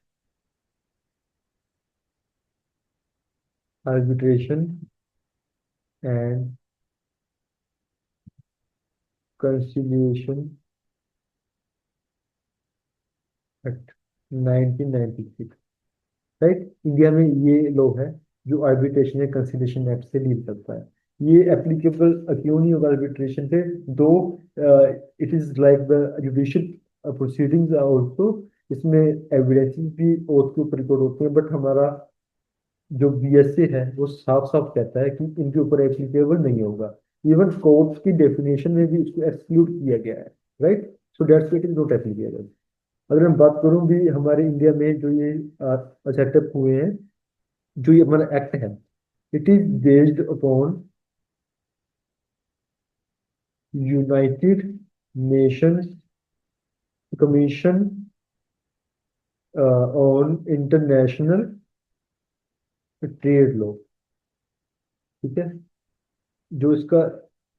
arbitration and conciliation act 1996। Right. India में ये लॉ है जो आर्बिट्रेशन या कंसिलिएशन एक्ट से डील करता है। ये एप्लीकेबल क्यों नहीं होगा आर्बिट्रेशन पे? दो, it is like the judicial proceedings also. इसमें एविडेंसेस भी ओथ के ऊपर रिकॉर्ड होते हैं, बट हमारा जो BSc है वो साफ साफ कहता है कि इनके ऊपर एप्लीकेबल नहीं होगा। इवन कोर्ट्स की डेफिनेशन में भी इसको एक्सक्लूड किया गया है। Right. So that's it is not applicable. अगर मैं बात करूं भी हमारे इंडिया में जो ये सेटअप हुए हैं, जो ये हमारा एक्ट है, it is based upon United Nations commission on international trade law. ठीक है। जो इसका,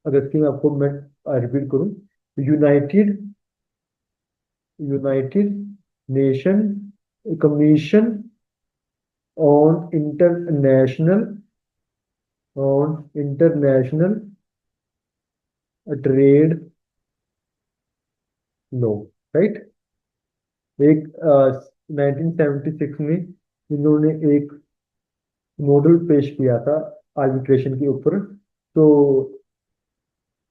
अगर इसकी मैं आपको मैं रिपीट करूं, United United nation commission on international trade law. Right. एक 1976 में इन्होंने एक मॉडल पेश किया था आर्बिट्रेशन के ऊपर, तो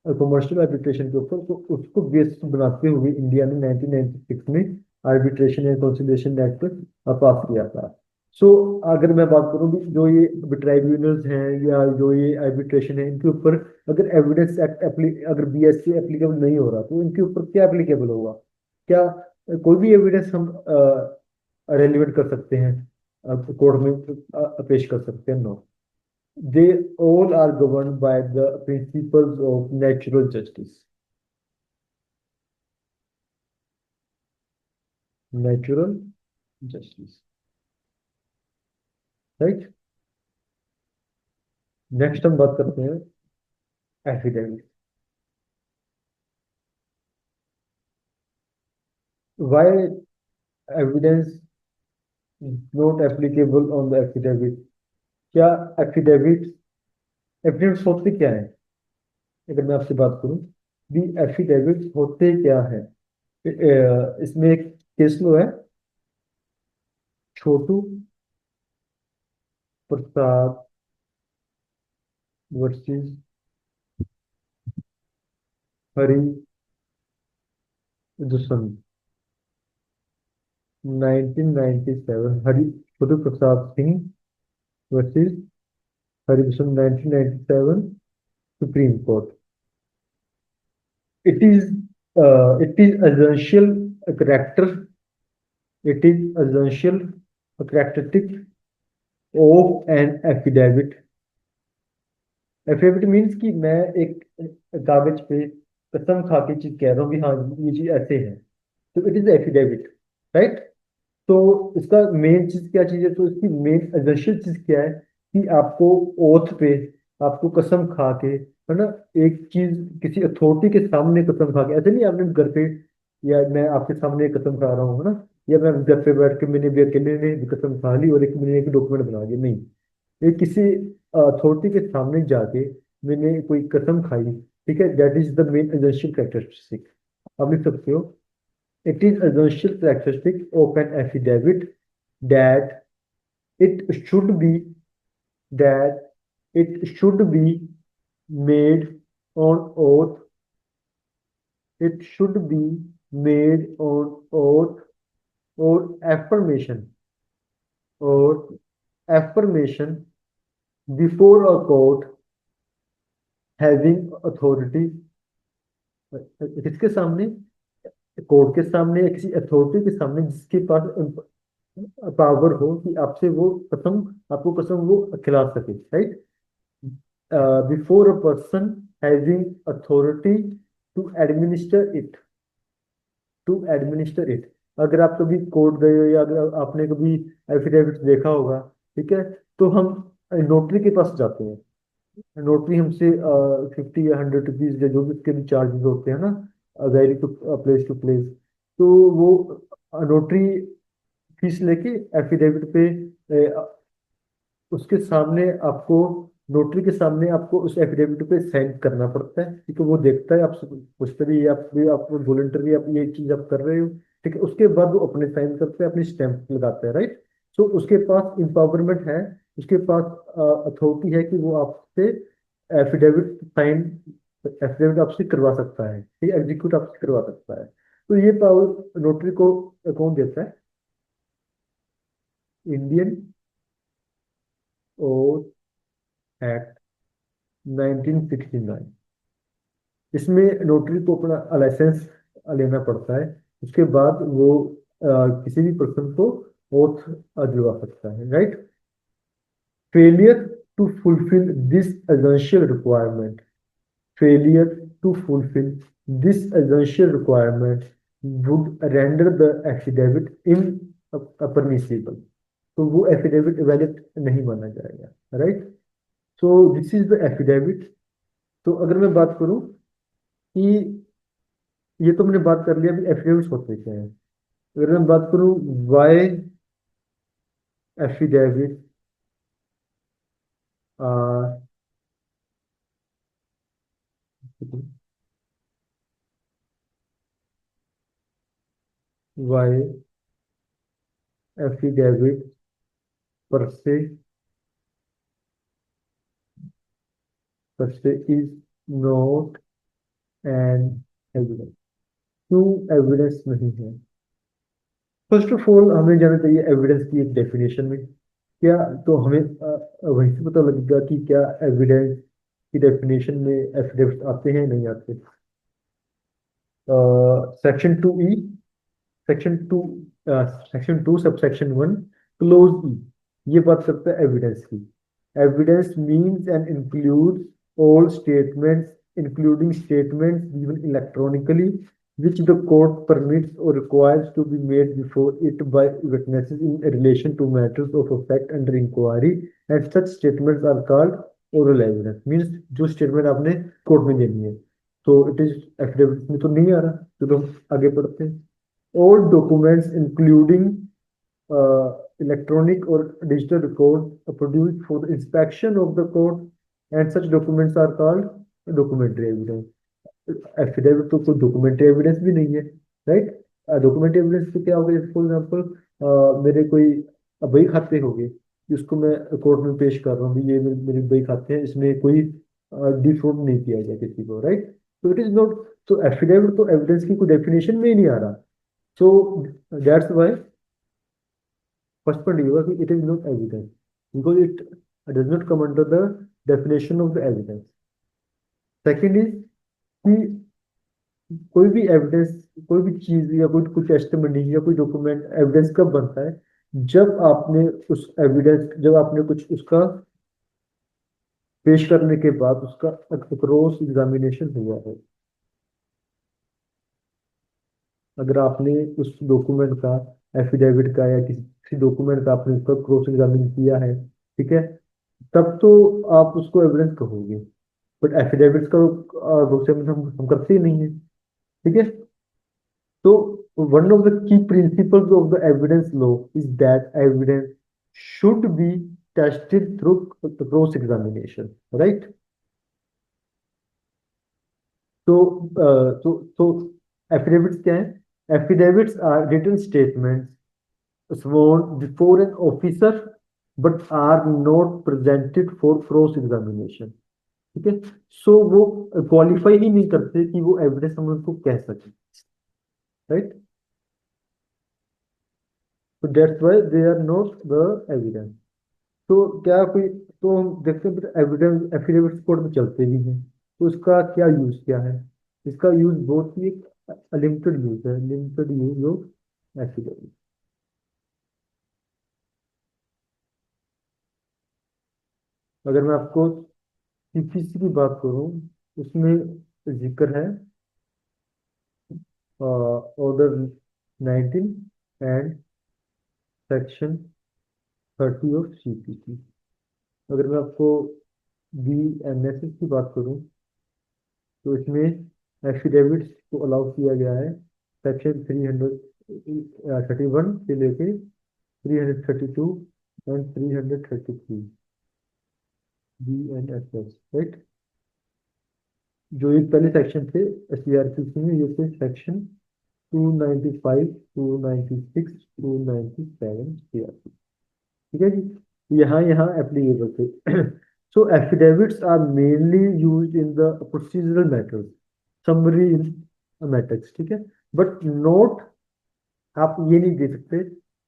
कमर्शियल आर्बिट्रेशन के ऊपर, तो उसको बेस बनाते हुए इंडिया ने 1996 में आर्बिट्रेशन एंड कंसिलिएशन एक्ट पास किया था। सो अगर मैं बात करूं भी जो ये ट्राइब्यूनल्स हैं या जो ये आर्बिट्रेशन है, इनके ऊपर अगर एविडेंस एक्ट अगर BSc एप्लीकेबल नहीं हो रहा, तो इनके ऊपर क्या एप्लीकेबल होगा? क्या कोई भी एविडेंस हम रेलिवेंट कर सकते हैं, कोर्ट में पेश कर सकते हैं? No. They all are govern by the principles of natural justice. Natural justice. Right. Next हम बात करते हैं affidavit. Why evidence not applicable on the affidavit? क्या एफिडेविट एविडेंस होते क्या है? अगर मैं आपसे बात करूं, भी एफिडेविट होते क्या है? इसमें एक केस लो है, Chhotu Prasad versus Hari Dushyant. 1997, Chhotu Prasad Singh versus Hari Dushyant, 1997, supreme court. It is it is essential character. It is essential characteristic of an affidavit. Affidavit means कि मैं एक कागज पे कसम खा के चीज कह रहा हूँ कि हाँ ये चीज ऐसे है, तो इट इज एफिडेविट। राइट। तो इसका मेन चीज क्या चीज है, तो इसकी मेन एसेंशियल चीज क्या है कि आपको ओथ पे, आपको कसम खा के, है ना, एक चीज किसी अथॉरिटी के सामने कसम खा के, ऐसे नहीं आपने घर पे या मैं आपके सामने कसम खा रहा हूँ, है ना, या मैं घर पे बैठ के मैंने भी अकेले ने भी कसम खा ली और एक मैंने एक डॉक्यूमेंट बना दिया, नहीं। ये किसी अथॉरिटी के सामने जाके मैंने कोई कसम खाई, ठीक है, that is the main essential characteristic. आप लिख सकते हो, it is essential characteristic of an affidavit that it should be that it should be made on oath. It should be made on oath or or affirmation before a court having authority, किसके सामने, court के सामने या किसी authority के सामने जिसके पास power हो कि आपसे वो कसम, आपको कसम वो खिला सके, right. Before a person having authority to administer it, to administer it. अगर आप कभी कोर्ट गए हो या अगर आपने कभी एफिडेविट देखा होगा, ठीक है, तो हम नोटरी के पास जाते हैं। नोटरी हमसे 50 या 100 रुपीज या जो भी उसके भी चार्जेस होते हैं ना, vary to place to place, तो वो नोटरी फीस लेके एफिडेविट पे उसके सामने आपको, नोटरी के सामने आपको उस एफिडेविट पे साइन करना पड़ता है, ठीक है, वो देखता है आप उस पर भी आप वॉलंटरी आप ये चीज आप कर रहे हो, ठीक है, उसके बाद वो अपने साइन करते हैं, अपनी स्टैंप लगाता है, राइट। सो उसके पास इम्पावरमेंट है, उसके पास अथॉरिटी है कि वो आपसे एफिडेविट साइन, एफिडेविट आपसे करवा सकता है, ठीक है, एग्जीक्यूट आपसे करवा सकता है। तो ये पावर नोटरी को कौन देता है, इंडियन ओथ एक्ट 1969। इसमें नोटरी को अपना लाइसेंस लेना पड़ता है, उसके बाद वो किसी भी पर्सन को ओथ दिलवा सकता है, right. Failure to fulfil this essential requirement, failure to fulfill this essential requirement would render the affidavit impermissible, तो वो एफिडेविट वैलिड नहीं माना जाएगा, right. So this is the affidavit. तो अगर मैं बात करूं कि ये तो मैंने बात कर लिया अभी एफिडेविट्स होते क्या है, अगर मैं बात करूं why affidavit are, why affidavit per se is not an evidence, क्यों एविडेंस नहीं है। फर्स्ट ऑफ ऑल हमें जाना चाहिए एविडेंस की एक डेफिनेशन में क्या, तो हमें वहीं से पता लगेगा कि क्या एविडेंस की डेफिनेशन में एफिडेविट आते हैं नहीं आते। Section 2E, section two section 2 sub section 1 close ई, ये बात करता है एविडेंस की। Evidence means and includes all statements including statements given electronically which the court permits or requires to be made before it by witnesses in relation to matters of a fact under inquiry, and such statements are called oral evidence, means जो statement आपने court में देनी है, तो it is affidavit में तो नहीं आ रहा, चलो आगे बढ़ते हैं। All documents, including electronic or digital records, are produced for the inspection of the court, and such documents are called documentary evidence. Affidavit तो कोई डॉक्यूमेंट्री एविडेंस भी नहीं है, राइट। डॉक्यूमेंट्री एविडेंस तो क्या होगा, फॉर एग्जाम्पल मेरे कोई बही खाते हो गए जिसको मैं कोर्ट में पेश कर रहा हूँ, भी ये मेरे बही खाते हैं, इसमें कोई डिफ्रॉड नहीं किया गया किसी को, राइट। तो इट इज नॉट, तो एफिडेविट तो एविडेंस की कोई डेफिनेशन में ही नहीं आ रहा। So that's why first point you कि it is not evidence because it does not come under the definition of the evidence. Second is कि कोई भी एविडेंस, कोई भी चीज या कोई कुछ टेस्टिमनी या कोई डॉक्यूमेंट एविडेंस कब बनता है, जब आपने उस एविडेंस, जब आपने कुछ उसका पेश करने के बाद उसका क्रॉस एग्जामिनेशन हुआ है। अगर आपने उस डॉक्यूमेंट का एफिडेविट का या किसी डॉक्यूमेंट का आपने उसका क्रॉस एग्जामिन किया है, ठीक है, तब तो आप उसको एविडेंस कहोगे। बट एफिडेविट्स का क्रॉस एग्जामिन हम करते ही नहीं है, ठीक है। तो one of the key principles of the evidence law is that evidence should be tested through cross examination, right? तो तो एफिडेविट्स क्या है? Affidavits are written statements sworn before an officer but are not presented for cross examination, ठीक है। सो वो qualify ही नहीं करते कि वो एविडेंस हम उनको कह सके, राइट। तो that's why they are not the evidence. तो क्या कोई, तो हम देखते हैं एविडेंस एफिडेविट्स कोर्ट में चलते भी हैं, तो उसका क्या यूज क्या है? इसका यूज बहुत ही लिमिटेड यूज है, लिमिटेड यूज ऑफ एफिडेविट। अगर मैं आपको सीपीसी की बात करूं, उसमें जिक्र है order 19 and section 30 of CPC. अगर मैं आपको बीएनएसएस की बात करूं, तो इसमें एफिडेविट्स को अलाउ किया गया है सेक्शन 331 से लेके 332 एंड 333 बीएनएसएस, राइट। जो ये पहले सेक्शन थे सीआरपीसी में, ये थे सेक्शन 295, 296, 297 सीआरपी, ठीक है जी। यहाँ यहाँ एप्लीकेबल थे। So affidavits are mainly used in the procedural matters, summary matters, ठीक है। बट नोट, आप ये नहीं दे सकते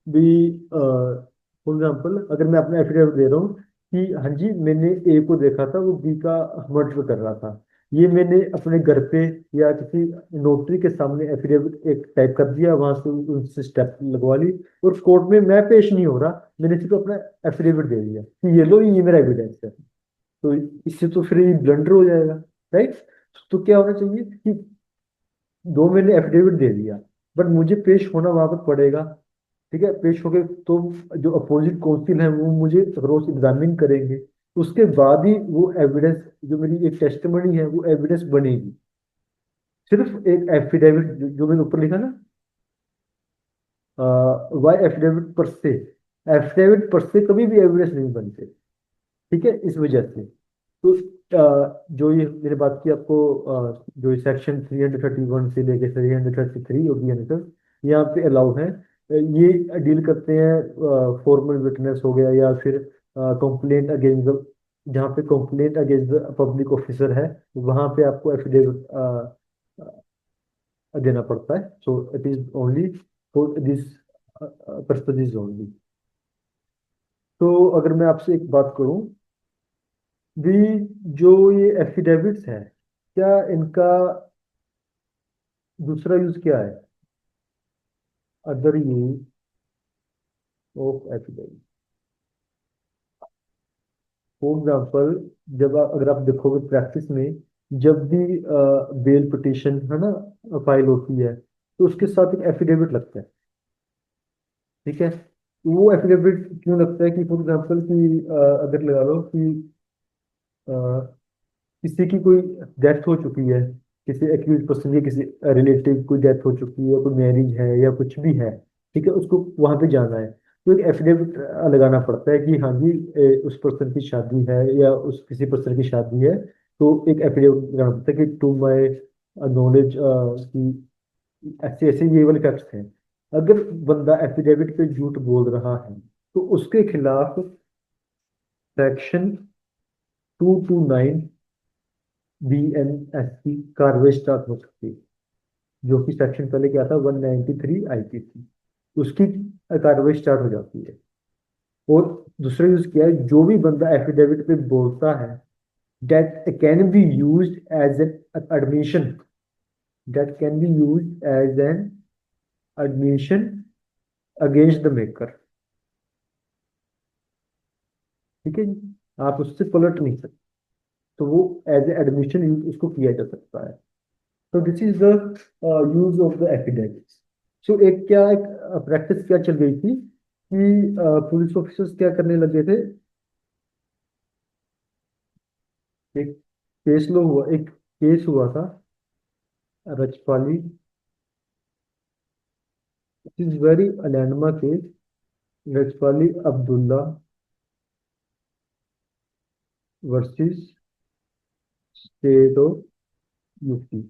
भी, फॉर एग्जाम्पल अगर मैं अपना एफिडेविट दे रहा हूँ कि हाँ जी मैंने ए को देखा था वो बी का मर्डर कर रहा था, ये मैंने अपने घर पे या किसी नोटरी के सामने एफिडेविट एक टाइप कर दिया, वहां से उनसे स्टेप लगवा ली, और कोर्ट में मैं पेश नहीं हो रहा, मैंने सिर्फ अपना एफिडेविट दे दिया कि ये लो ये मेरा एविडेंस है, तो इससे तो फिर ये ब्लंडर हो जाएगा, राइट। तो क्या होना चाहिए कि दो मैंने एफिडेविट दे दिया, बट मुझे पेश होना वहां पर पड़ेगा, ठीक है। पेश होके तो जो अपोजिट काउंसिल है वो मुझे क्रॉस एग्जामिन करेंगे, उसके बाद ही वो एविडेंस, जो मेरी एक टेस्टिमनी है वो एविडेंस बनेगी। सिर्फ एक एफिडेविट जो मैंने ऊपर लिखा ना, वाई एफिडेविट पर से, एफिडेविट पर से कभी भी एविडेंस नहीं बनते, ठीक है, इस वजह से। तो जो ये मैंने बात की आपको, जो सेक्शन 331 से लेके 333 और बी यहाँ पे अलाउ है, ये डील करते हैं फॉर्मल विटनेस हो गया या फिर कंप्लेंट अगेंस्ट द, जहाँ पे complaint against the public officer है, वहां पे आपको एफिडेविट देना पड़ता है। सो it is only for this purposes only. तो अगर मैं आपसे एक बात करूं भी, जो ये एफिडेविट्स है, क्या इनका दूसरा यूज क्या है? Other use of affidavit, for example, अगर आप देखोगे प्रैक्टिस में, जब भी बेल पिटिशन है ना फाइल होती है, तो उसके साथ एक एफिडेविट लगता है, ठीक है। वो एफिडेविट क्यों लगता है कि फॉर एग्जाम्पल कि अगर लगा लो कि किसी की कोई डेथ हो चुकी है, किसी एक्यूज पर्सन की किसी रिलेटिव कोई डेथ हो चुकी है, कोई मैरिज है या कुछ भी है, ठीक है, उसको वहां पे जाना है, तो एक एफिडेविट लगाना पड़ता है कि हाँ जी उस पर्सन की शादी है या उस किसी पर्सन की शादी है, तो एक एफिडेविट लगाना पड़ता है कि टू माई नॉलेज कि ऐसे ऐसे ये वाले फैक्ट्स हैं। अगर बंदा एफिडेविट पे झूठ बोल रहा है, तो उसके खिलाफ सेक्शन 229 बीएनएस की कार्रवाई स्टार्ट हो सकती है, जो कि सेक्शन पहले क्या था 193 आईपीसी, उसकी कार्रवाई स्टार्ट हो जाती है। और दूसरा यूज किया है, जो भी बंदा एफिडेविट पे बोलता है, that can be used as an admission, that can be used as an admission against the maker, ठीक है जी, आप उससे पलट नहीं सकते, तो वो एज ए एडमिशन यूज उसको किया जा सकता है। So this is the use of the affidavits. सो एक प्रैक्टिस क्या चल गई थी कि पुलिस ऑफिसर्स क्या करने लगे थे। एक एक केस हुआ था Rajpali, it is very landmark case, Rajpali Abdulla versus state of UP,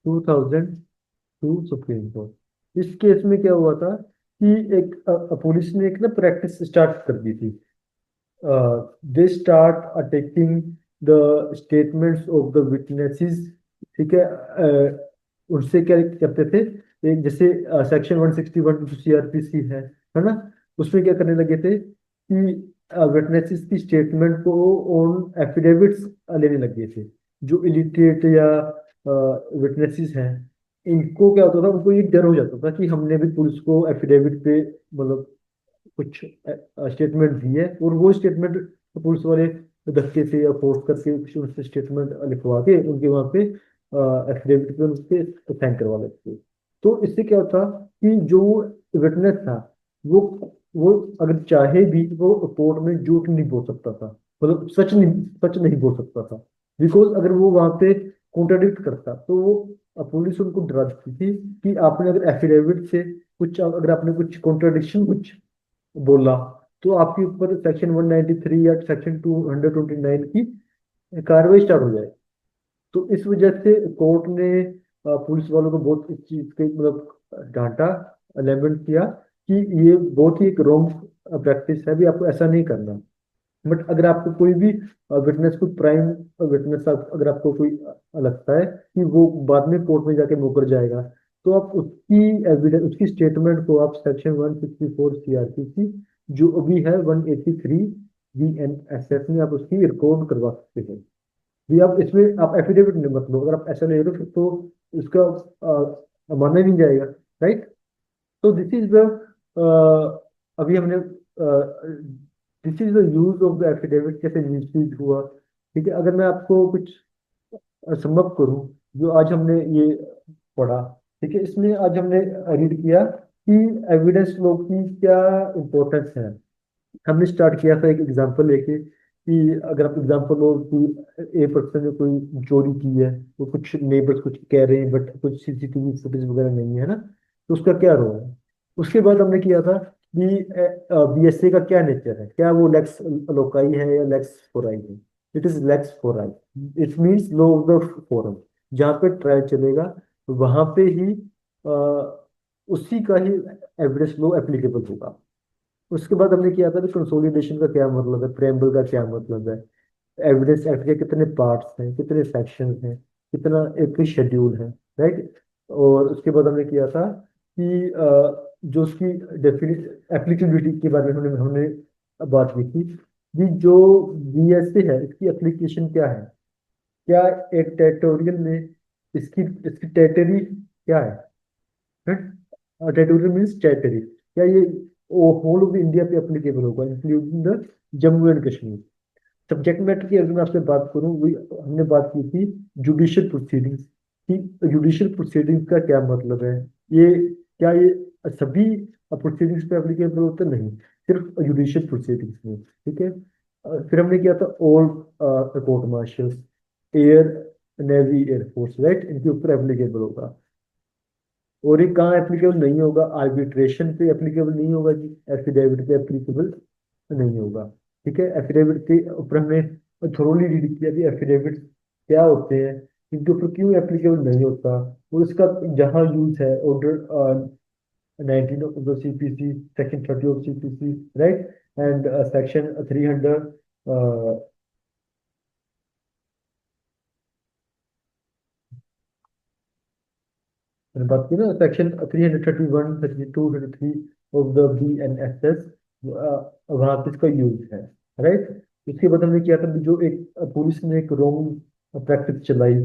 2002 supreme court. इस केस में क्या हुआ था कि एक पुलिस ने एक ना प्रैक्टिस स्टार्ट कर दी थी। They start taking the statements of the witnesses. ठीक है, उनसे क्या करते थे, एक जैसे सेक्शन 161 जो सीआरपीसी है ना, उसमें क्या करने लगे थे कि विटनेसेस की स्टेटमेंट को ऑन एफिडेविट्स लेने लगे थे। जो इलिटरेट या विटनेसेस हैं, इनको क्या होता था, उनको ये डर हो जाता था कि हमने भी पुलिस को एफिडेविट पे मतलब कुछ स्टेटमेंट दी है, और वो स्टेटमेंट पुलिस वाले धक्के से या फोर्स करके कुछ उनसे स्टेटमेंट लिखवा के उनके वहां पे एफिडेविट पे उनसे साइन करवा लेते थे। तो इससे क्या होता कि जो विटनेस था, वो वो अगर चाहे भी वो कोर्ट में झूठ नहीं बोल सकता था, मतलब सच नहीं बोल सकता था। बिकॉज अगर वो वहां पे कॉन्ट्राडिक्ट करता तो वो पुलिस उनको डरा देती थी कि आपने अगर एफिडेविट से कुछ, अगर आपने कुछ कॉन्ट्राडिक्शन कुछ बोला, तो आपके ऊपर सेक्शन 193 या सेक्शन 229 की कार्रवाई स्टार्ट हो जाए। तो इस वजह से कोर्ट ने पुलिस वालों को बहुत इस चीज के मतलब डांटा, लेमेंट किया कि ये बहुत ही एक रॉन्ग प्रैक्टिस है भी, आपको ऐसा नहीं करना। बट अगर आपको कोई भी विटनेस, कोई प्राइम विटनेस अगर आपको कोई लगता है कि वो बाद में कोर्ट में जाके मुकर जाएगा, तो आप उसकी एविडेंस, उसकी स्टेटमेंट को आप सेक्शन 164 सीआरपीसी जो अभी है 183 बीएनएसएस में आप उसकी रिकॉर्ड करवा सकते हैं। भी आप इसमें आप एफिडेविट नहीं, मतलब अगर आप ऐसा ले रहे हो तो इसका माना ही नहीं जाएगा, राइट। तो दिस इज द, अभी हमने this is the use of the affidavit, कैसे यूज हुआ। ठीक है, अगर मैं आपको कुछ समअप करूं जो आज हमने ये पढ़ा। ठीक है, इसमें आज हमने रीड किया कि एविडेंस लॉ की क्या इम्पोर्टेंस है। हमने स्टार्ट किया था एक एग्जांपल लेके कि अगर आप एग्जांपल लो कि ए पर्सन ने कोई चोरी की है, तो कुछ नेबर्स कुछ कह रहे हैं बट कुछ सीसीटीवी फुटेज वगैरह नहीं है ना, तो उसका क्या रोल है। उसके बाद हमने किया था कि बीएसए का क्या नेचर है, क्या वो लेक्स लोकाई है या लेक्स फोराई है। It is lex fori, it means law of the forum. जहाँ पे ट्रायल चलेगा वहां पे ही उसी का ही एविडेंस लॉ एप्लीकेबल होगा। उसके बाद हमने किया था कि कंसोलिडेशन का क्या मतलब है, प्रेम्बल का क्या मतलब है, एविडेंस एक्ट के कितने पार्ट्स हैं, कितने सेक्शंस हैं, कितना एक शेड्यूल है, राइट। और उसके बाद हमने किया था कि जो उसकी डेफिनेट एप्लीकेबिलिटी के बारे में हमने हमने बात की थी कि जो बीएसए है इसकी एप्लीकेशन क्या है। क्या एक टेरिटोरियल में इसकी इसकी टेरिटरी क्या है, टेरिटोरियल मीन्स टेरिटरी, क्या ये होल ऑफ इंडिया पे एप्लीकेबल होगा including the Jammu and Kashmir. Subject matter की अगर मैं आपसे बात करूं, वही हमने बात की थी जुडिशियल प्रोसीडिंग्स की। जुडिशियल प्रोसीडिंग्स का क्या मतलब है, ये क्या ये सभी प्रोसीडिंग्स पे एप्लीकेबल होता है? नहीं, सिर्फ जुडिशियल प्रोसीडिंग्स में। ठीक है, फिर हमने किया था all court marshals, air, navy, air force, right, इनके ऊपर एप्लीकेबल होगा। और ये कहाँ एप्लीकेबल नहीं होगा, आर्बिट्रेशन पे एप्लीकेबल नहीं होगा जी, एफिडेविट पे एप्लीकेबल नहीं होगा। ठीक है, एफिडेविट के ऊपर हमने थोरोली रीड किया कि एफिडेविट क्या होते हैं, इनके ऊपर क्यों एप्लीकेबल नहीं होता, और इसका जहाँ यूज है order 19 of the CPC, section 30 of CPC, right, and section 300। मैंने बात की ना, सेक्शन 331, 32, 33 ऑफ द BNSS, वहाँ पे इसका यूज है, राइट। इसके बाद हमने किया था कि जो एक पुलिस ने एक रॉन्ग प्रैक्टिस चलाई।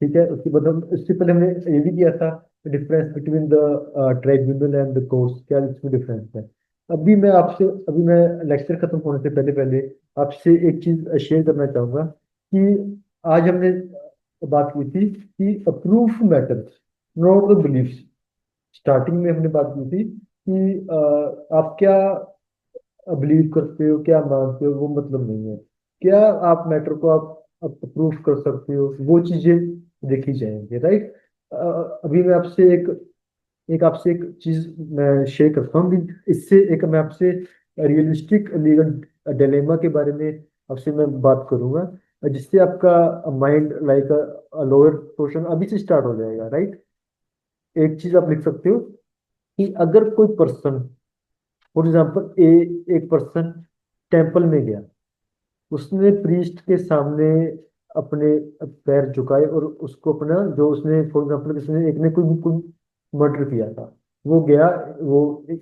ठीक है, उसके बाद हम, इससे पहले हमने ये भी किया था difference between the tribunal and the courts, क्या इसमें डिफरेंस है। अभी मैं लेक्चर खत्म होने से पहले पहले आपसे एक चीज शेयर करना चाहूंगा कि आज हमने बात की थी कि proof matters, not the beliefs. Starting में हमने बात की थी कि आप क्या बिलीव करते हो, क्या मानते हो, वो मतलब नहीं है। क्या आप मैटर को आप प्रूफ कर सकते हो, वो चीजें देखी जाएंगी, राइट। अभी मैं आपसे एक आपसे एक चीज मैं शेयर करता हूँ कि इससे एक मैं आपसे रियलिस्टिक लीगल डिलेमा के बारे में आपसे मैं बात करूंगा, जिससे आपका माइंड लाइक लोअर पोर्शन अभी से स्टार्ट हो जाएगा, राइट। एक चीज आप लिख सकते हो कि अगर कोई पर्सन, फॉर एग्जाम्पल ए, एक पर्सन टेम्पल में गया, उसने प्रीस्ट के सामने अपने पैर झुकाए और उसको अपना जो उसने, फॉर एग्जाम्पल किसी ने एक ने कोई कोई मर्डर किया था, वो गया, वो एक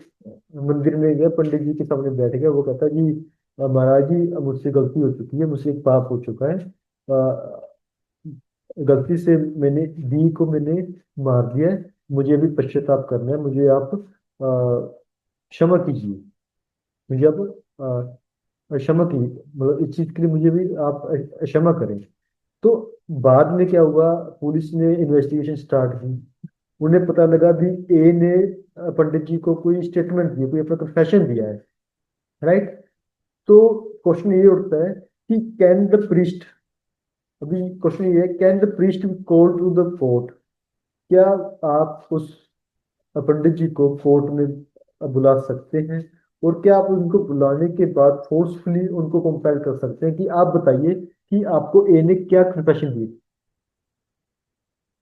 मंदिर में गया, पंडित जी के सामने बैठ गया, वो कहता जी महाराज जी अब मुझसे गलती हो चुकी है, मुझसे एक पाप हो चुका है, गलती से मैंने दी को मैंने मार दिया है, मुझे भी पश्चाताप करना है, मुझे आप क्षमा कीजिए, मुझे आप क्षमा कीजिए, मतलब इस चीज के लिए मुझे भी आप क्षमा करें। तो बाद में क्या हुआ, पुलिस ने इन्वेस्टिगेशन स्टार्ट की, उन्हें पता लगा भी ए ने पंडित जी को कोई स्टेटमेंट दिया, कोई अपना कन्फेशन दिया है, राइट। तो क्वेश्चन ये उठता है कि कैन द प्रीस्ट, अभी क्वेश्चन ये है, can the priest be called to the court. क्या आप उस पंडित जी को कोर्ट में बुला सकते हैं, और क्या आप उनको बुलाने के बाद फोर्सफुली उनको कंपेल कर सकते हैं कि आप बताइए कि आपको ए ने क्या कन्फेशन दी।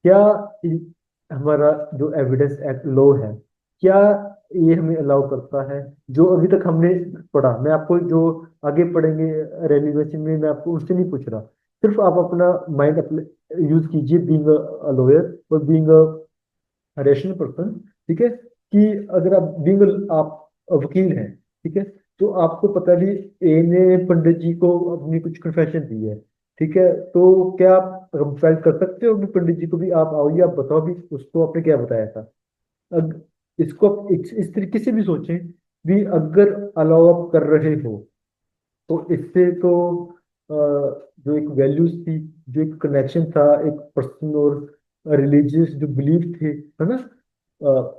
क्या हमारा जो एविडेंस एक्ट लॉ है, क्या ये हमें अलाउ करता है, जो अभी तक हमने पढ़ा, मैं आपको जो आगे पढ़ेंगे रेलिवेशन में मैं आपको उससे नहीं पूछ रहा, सिर्फ आप अपना माइंड अपने यूज कीजिए, बीइंग अ लॉयर और बीइंग अ रेशनल पर्सन, ठीक है। कि अगर आप बीइंग आप वकील हैं, ठीक है, तो आपको पता भी ए ने पंडित जी को अपनी कुछ कन्फेशन दी है, ठीक है, तो क्या आप कंपेल कर सकते हो कि पंडित जी को भी आप आओ, या आप बताओ भी उसको आपने क्या बताया था। अग, इसको आप इस तरीके से भी सोचें भी, अगर अलाउ आप कर रहे हो तो इससे तो जो एक वैल्यूज थी, जो एक कनेक्शन था एक पर्सन और रिलीजियस जो बिलीफ थे, है ना, अ,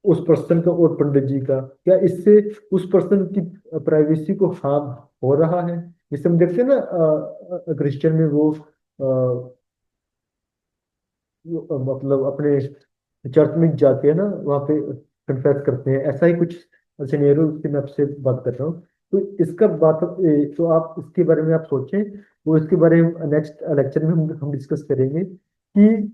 उस पर्सन का और पंडित जी का, क्या इससे उस पर्सन की प्राइवेसी को हार्म हो रहा है। जैसे हम देखते हैं ना क्रिश्चियन में वो मतलब अपने चर्च में जाते हैं ना, वहाँ पे कन्फेस करते हैं, ऐसा ही कुछ सिनेरियो उसकी मैं आपसे बात कर रहा हूँ। तो इसका बात तो आप इसके बारे में आप सोचें, वो इसके बारे में नेक्स्ट लेक्चर में हम डिस्कस करेंगे कि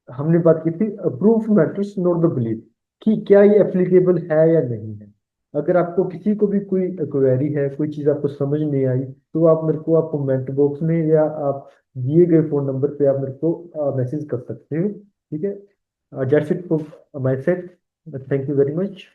हमने बात की थी proof matters not the belief, कि क्या ये एप्लीकेबल है या नहीं है। अगर आपको किसी को भी कोई क्वेरी है, कोई चीज़ आपको समझ नहीं आई, तो आप मेरे को आप कमेंट बॉक्स में या आप दिए गए फोन नंबर पे आप मेरे को मैसेज कर सकते हो, ठीक है। That's it for my side, thank you very much.